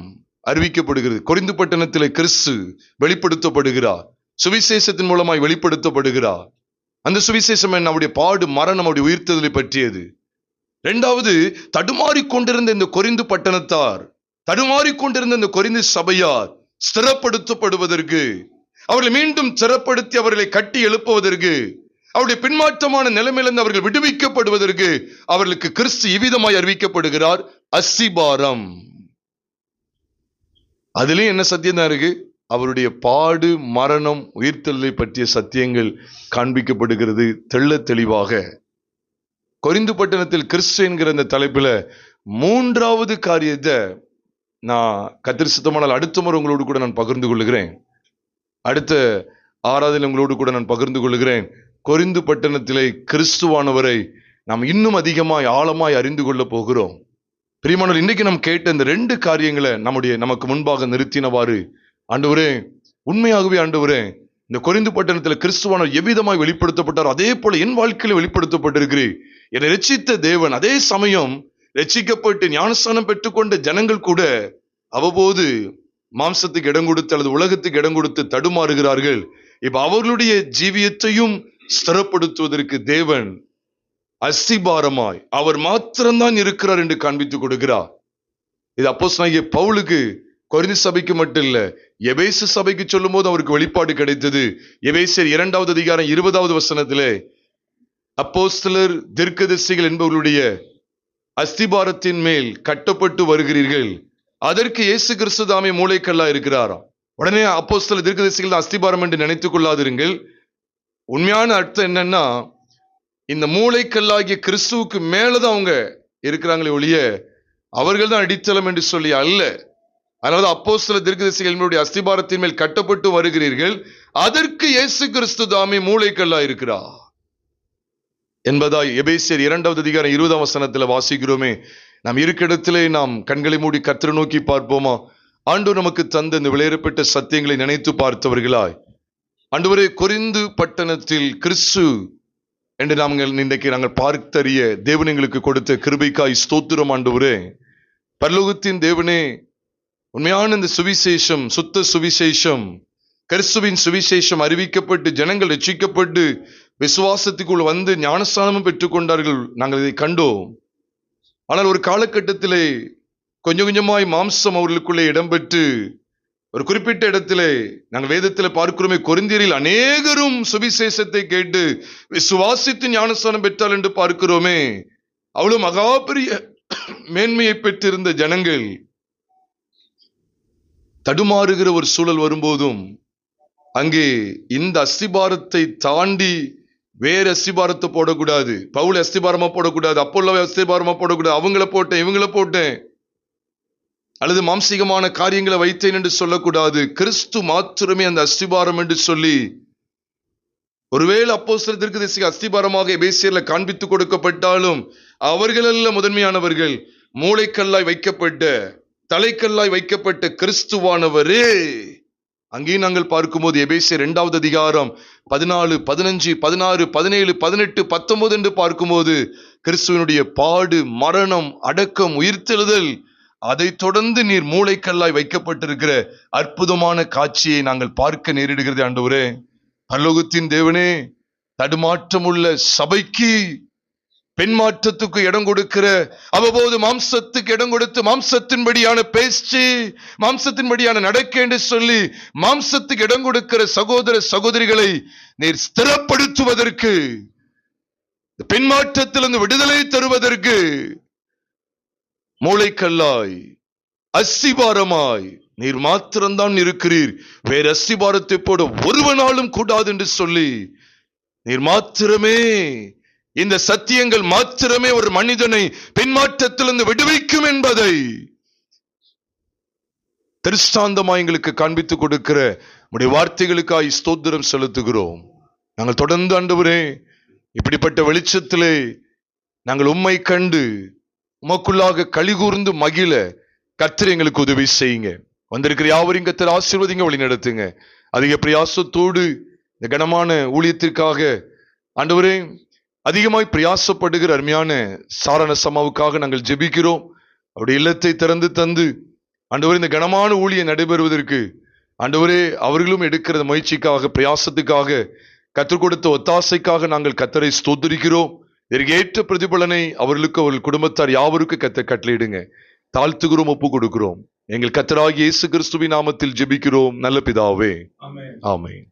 அறிவிக்கப்படுகிறது. கொரிந்து பட்டணத்திலே கிறிஸ்து வெளிப்படுத்தப்படுகிறார். சுவிசேஷத்தின் மூலமாய் வெளிப்படுத்தப்படுகிறார். அந்த சுவிசேஷம் நம்முடைய பாடு, மரணம், அவருடைய உயிர்த்தெழுதலை பற்றியது. 2வது, தடுமாறிக்கொண்டிருந்த இந்த கொரிந்து பட்டணத்தார், தடுமாறிக்கொண்டிருந்த இந்த கொரிந்து சபையார் ஸ்திரப்படுத்தப்படுவதற்கு, அவர்களை மீண்டும் ஸ்திரப்படுத்தி அவர்களை கட்டி எழுப்புவதற்கு, அவருடைய பின்மாற்றமான நிலைமையிலிருந்து அவர்கள் விடுவிக்கப்படுவதற்கு அவர்களுக்கு கிறிஸ்து இவ்விதமாய் அறிவிக்கப்படுகிறார். அஸ்திபாரம். அதுலயும் என்ன சத்தியம் தான் இருக்கு? அவருடைய பாடு, மரணம், உயிர்த்தெழுதலை பற்றிய சத்தியங்கள் காண்பிக்கப்படுகிறது தெள்ள தெளிவாக. கொரிந்து பட்டணத்தில் கிறிஸ்து என்கிற இந்த தலைப்புல 3வது காரியத்தை நான் கர்த்தர் சித்தமானால் அடுத்த முறை உங்களோடு கூட நான் பகிர்ந்து கொள்ளுகிறேன். அடுத்த ஆராதனை உங்களோடு கூட நான் பகிர்ந்து கொள்ளுகிறேன். கொரிந்து பட்டணத்திலே கிறிஸ்துவானவரை நாம் இன்னும் அதிகமாய் ஆழமாய் அறிந்து கொள்ள போகிறோம். பிரியமானவர், இன்னைக்கு நாம் கேட்ட இந்த 2 காரியங்களை நமக்கு முன்பாக நிறுத்தினவாறு, ஆண்டவரே, உண்மையாகவே ஆண்டவரே, இந்த கொரிந்து பட்டணத்தில் கிறிஸ்துவானவர் எவ்விதமாய் வெளிப்படுத்தப்பட்டார், அதே போல என் வாழ்க்கையில வெளிப்படுத்தப்பட்டிருக்கிறேன். என்னை ரட்சித்த தேவன், அதே சமயம் ரட்சிக்கப்பட்டு ஞானஸ்நானம் பெற்றுக்கொண்ட ஜனங்கள் கூட அவ்வப்போது மாம்சத்துக்கு இடம் கொடுத்து அல்லது உலகத்துக்கு இடம் கொடுத்து தடுமாறுகிறார்கள். இப்ப அவர்களுடைய ஜீவியத்தையும் ஸ்திரப்படுத்துவதற்கு தேவன் அஸ்திபாரமாய் அவர் மாத்திரம்தான் இருக்கிறார் என்று காண்பித்துக் கொடுக்கிறார். இது அப்போஸ்தலனாகிய பவுலுக்கு கொரிந்து சபைக்கு மட்டும் இல்ல, எபேசு சபைக்கு சொல்லும் போது அவருக்கு வெளிப்பாடு கிடைத்தது. எபேசியர் 2வது அதிகாரம் 20வது வசனத்திலே, அப்போஸ்தலர் தீர்க்கதரிசிகள் என்பவர்களுடைய அஸ்திபாரத்தின் மேல் கட்டப்பட்டு வருகிறீர்கள், அதற்கு இயேசு கிறிஸ்து தாமே மூளைக்கல்லா இருக்கிறாராம். உடனே அப்போஸ்தலர் தீர்க்கதரிசிகள் அஸ்திபாரம் என்று நினைத்துக் கொள்ளாதிருங்கள். உண்மையான அர்த்தம் என்னன்னா, இந்த மூளைக்கல்லாகிய கிறிஸ்துவுக்கு மேலதான் அவங்க இருக்கிறாங்களே ஒழிய அவர்கள் தான் அடித்தளம் என்று சொல்லி அல்ல. அதனால அப்போஸ்தலர் தீர்க்கதரிசிகளுடைய அஸ்திபாரத்தின் மேல் கட்டப்பட்டு வருகிறீர்கள், அதற்கு இயேசு கிறிஸ்து தாமே மூளைக்கல்லா இருக்கிறார் என்பதாய் எபேசியர் 2வது அதிகாரம் 20ஆம் வசனத்துல வாசிக்கிறோமே. நாம் இருக்க இடத்திலே நாம் கண்களை மூடி கர்த்தரை நோக்கி பார்ப்போமா? ஆண்டவர் நமக்கு தந்த இந்த விளையாடப்பட்ட சத்தியங்களை நினைத்து பார்த்தவர்களாய், ஆண்டவரே, கொரிந்து பட்டணத்தில் கிறிஸ்து என்று இன்றைக்கு நாங்கள் பார்த்தறிய தேவன் எங்களுக்கு கொடுத்த கிருபைக்காய் ஸ்தோத்திரம். ஆண்டவரே, பரலோகத்தின் தேவனே, உண்மையான இந்த சுவிசேஷம், சுத்த சுவிசேஷம், கிறிஸ்துவின் சுவிசேஷம் அறிவிக்கப்பட்டு ஜனங்கள் ரட்சிக்கப்பட்டு விசுவாசத்துக்குள் வந்து ஞானஸ்நானமும் பெற்றுக் கொண்டார்கள். நாங்கள் இதை கண்டோம். ஆனால் ஒரு காலகட்டத்திலே கொஞ்சம் கொஞ்சமாய் மாம்சம் அவர்களுக்குள்ளே இடம்பெற்று ஒரு குறிப்பிட்ட இடத்திலே நாங்கள் வேதத்திலே பார்க்கிறோமே, கொரிந்தியரில் அநேகரும் சுவிசேஷத்தை கேட்டு விசுவாசித்து ஞானஸ்நானம் பெற்றால் என்று பார்க்கிறோமே. அவ்வளவு மகா பெரிய மேன்மையை பெற்றிருந்த ஜனங்கள் தடுமாறுகிற ஒரு சூழல் வரும்போதும் அங்கே இந்த அஸ்திபாரத்தை தாண்டி வேற அஸ்திபாரத்தை போடக்கூடாது. பவுல் அஸ்திபாரமா போடக்கூடாது, அப்போல்லோ அஸ்திபாரமா போடக்கூடாது, அவங்கள போட்டேன் இவங்கள போட்டேன் அல்லது மாம்சீகமான காரியங்களை வைத்தேன் என்று சொல்லக்கூடாது. கிறிஸ்து மாத்திரமே அந்த அஸ்திபாரம் என்று சொல்லி ஒருவேளை அப்போஸ்தலர் தீர்க்கதரிசிக்கு அஸ்திபாரமாக எபேசியர்ல காண்பித்து கொடுக்கப்பட்டாலும் அவர்களல்ல முதன்மையானவர்கள். மூளைக்கல்லாய் வைக்கப்பட்ட, தலைக்கல்லாய் வைக்கப்பட்ட கிறிஸ்துவானவரே. அங்கேயும் நாங்கள் பார்க்கும்போது எபேசியர் 2வது அதிகாரம் 14, 15, 16, 17, 18, 19 என்று பார்க்கும்போது கிறிஸ்துவனுடைய பாடு, மரணம், அடக்கம், உயிர்த்தெழுதல், அதை தொடர்ந்து நீர் மூளைக்கல்லாய் வைக்கப்பட்டிருக்கிற அற்புதமான காட்சியை நாங்கள் பார்க்க நேரிடுகிறது. ஆண்டவரே, பரலோகத்தின் தேவனே, தடுமாற்றமுள்ள சபைக்கு பெண் மாற்றத்துக்கு இடம் கொடுக்கிற, அவ்வப்போது மாம்சத்துக்கு இடம் கொடுத்து மாம்சத்தின்படியான பேச்சு, மாம்சத்தின்படியான நடக்க என்று சொல்லி மாம்சத்துக்கு இடம் கொடுக்கிற சகோதர சகோதரிகளை நீர் ஸ்திரப்படுத்துவதற்கு, பெண் மாற்றத்திலிருந்து விடுதலை தருவதற்கு மூளைக்கல்லாய், அஸ்திபாரமாய் நீர் மாத்திரம்தான் இருக்கிறீர், வேற அஸ்திபாரத்தை போட ஒருவனாலும் கூடாது என்று சொல்லி நீர் மாத்திரமே, இந்த சத்தியங்கள் மாத்திரமே ஒரு மனிதனை பின்மாற்றத்திலிருந்து விடுவிக்கும் என்பதை திருஷ்டாந்தமாய் எங்களுக்கு காண்பித்துக் கொடுக்கிற உம்முடைய வார்த்தைகளுக்காய் ஸ்தோத்திரம் செலுத்துகிறோம். நாங்கள் தொடர்ந்து ஆண்டவரே இப்படிப்பட்ட வெளிச்சத்திலே நாங்கள் உம்மை கண்டு உமக்குள்ளாக களிகூர்ந்து மகிழ கர்த்தர் எங்களுக்கு உதவி செய்யுங்க. வந்திருக்கிற யாவரையும் கர்த்தர் ஆசீர்வதிங்க, வழி நடத்துங்க. அதிக பிரயாசத்தோடு இந்த கனமான ஊழியத்திற்காக ஆண்டவரே அதிகமாய் பிரயாசப்படுகிற அருமையான சாரண சமாவுக்காக நாங்கள் ஜெபிக்கிறோம். அவருடைய இல்லத்தை திறந்து தந்து ஆண்டவரே இந்த கனமான ஊழியம் நடைபெறுவதற்கு ஆண்டவரே அவர்களும் எடுக்கிற முயற்சிக்காக, பிரயாசத்துக்காக, கற்றுக் கொடுத்த ஒத்தாசைக்காக நாங்கள் கர்த்தரை ஸ்தோத்திரிக்கிறோம். இதற்கு ஏற்ற பிரதிபலனை அவர்களுக்கு, அவர்கள் குடும்பத்தார் யாவருக்கும் கர்த்தர் கட்டளையிடுங்க. தாழ்த்துகிறோம், ஒப்பு கொடுக்கிறோம். எங்கள் கர்த்தராகிய இயேசு கிறிஸ்துவின் நாமத்தில் ஜெபிக்கிறோம் நல்ல பிதாவே, ஆமென்.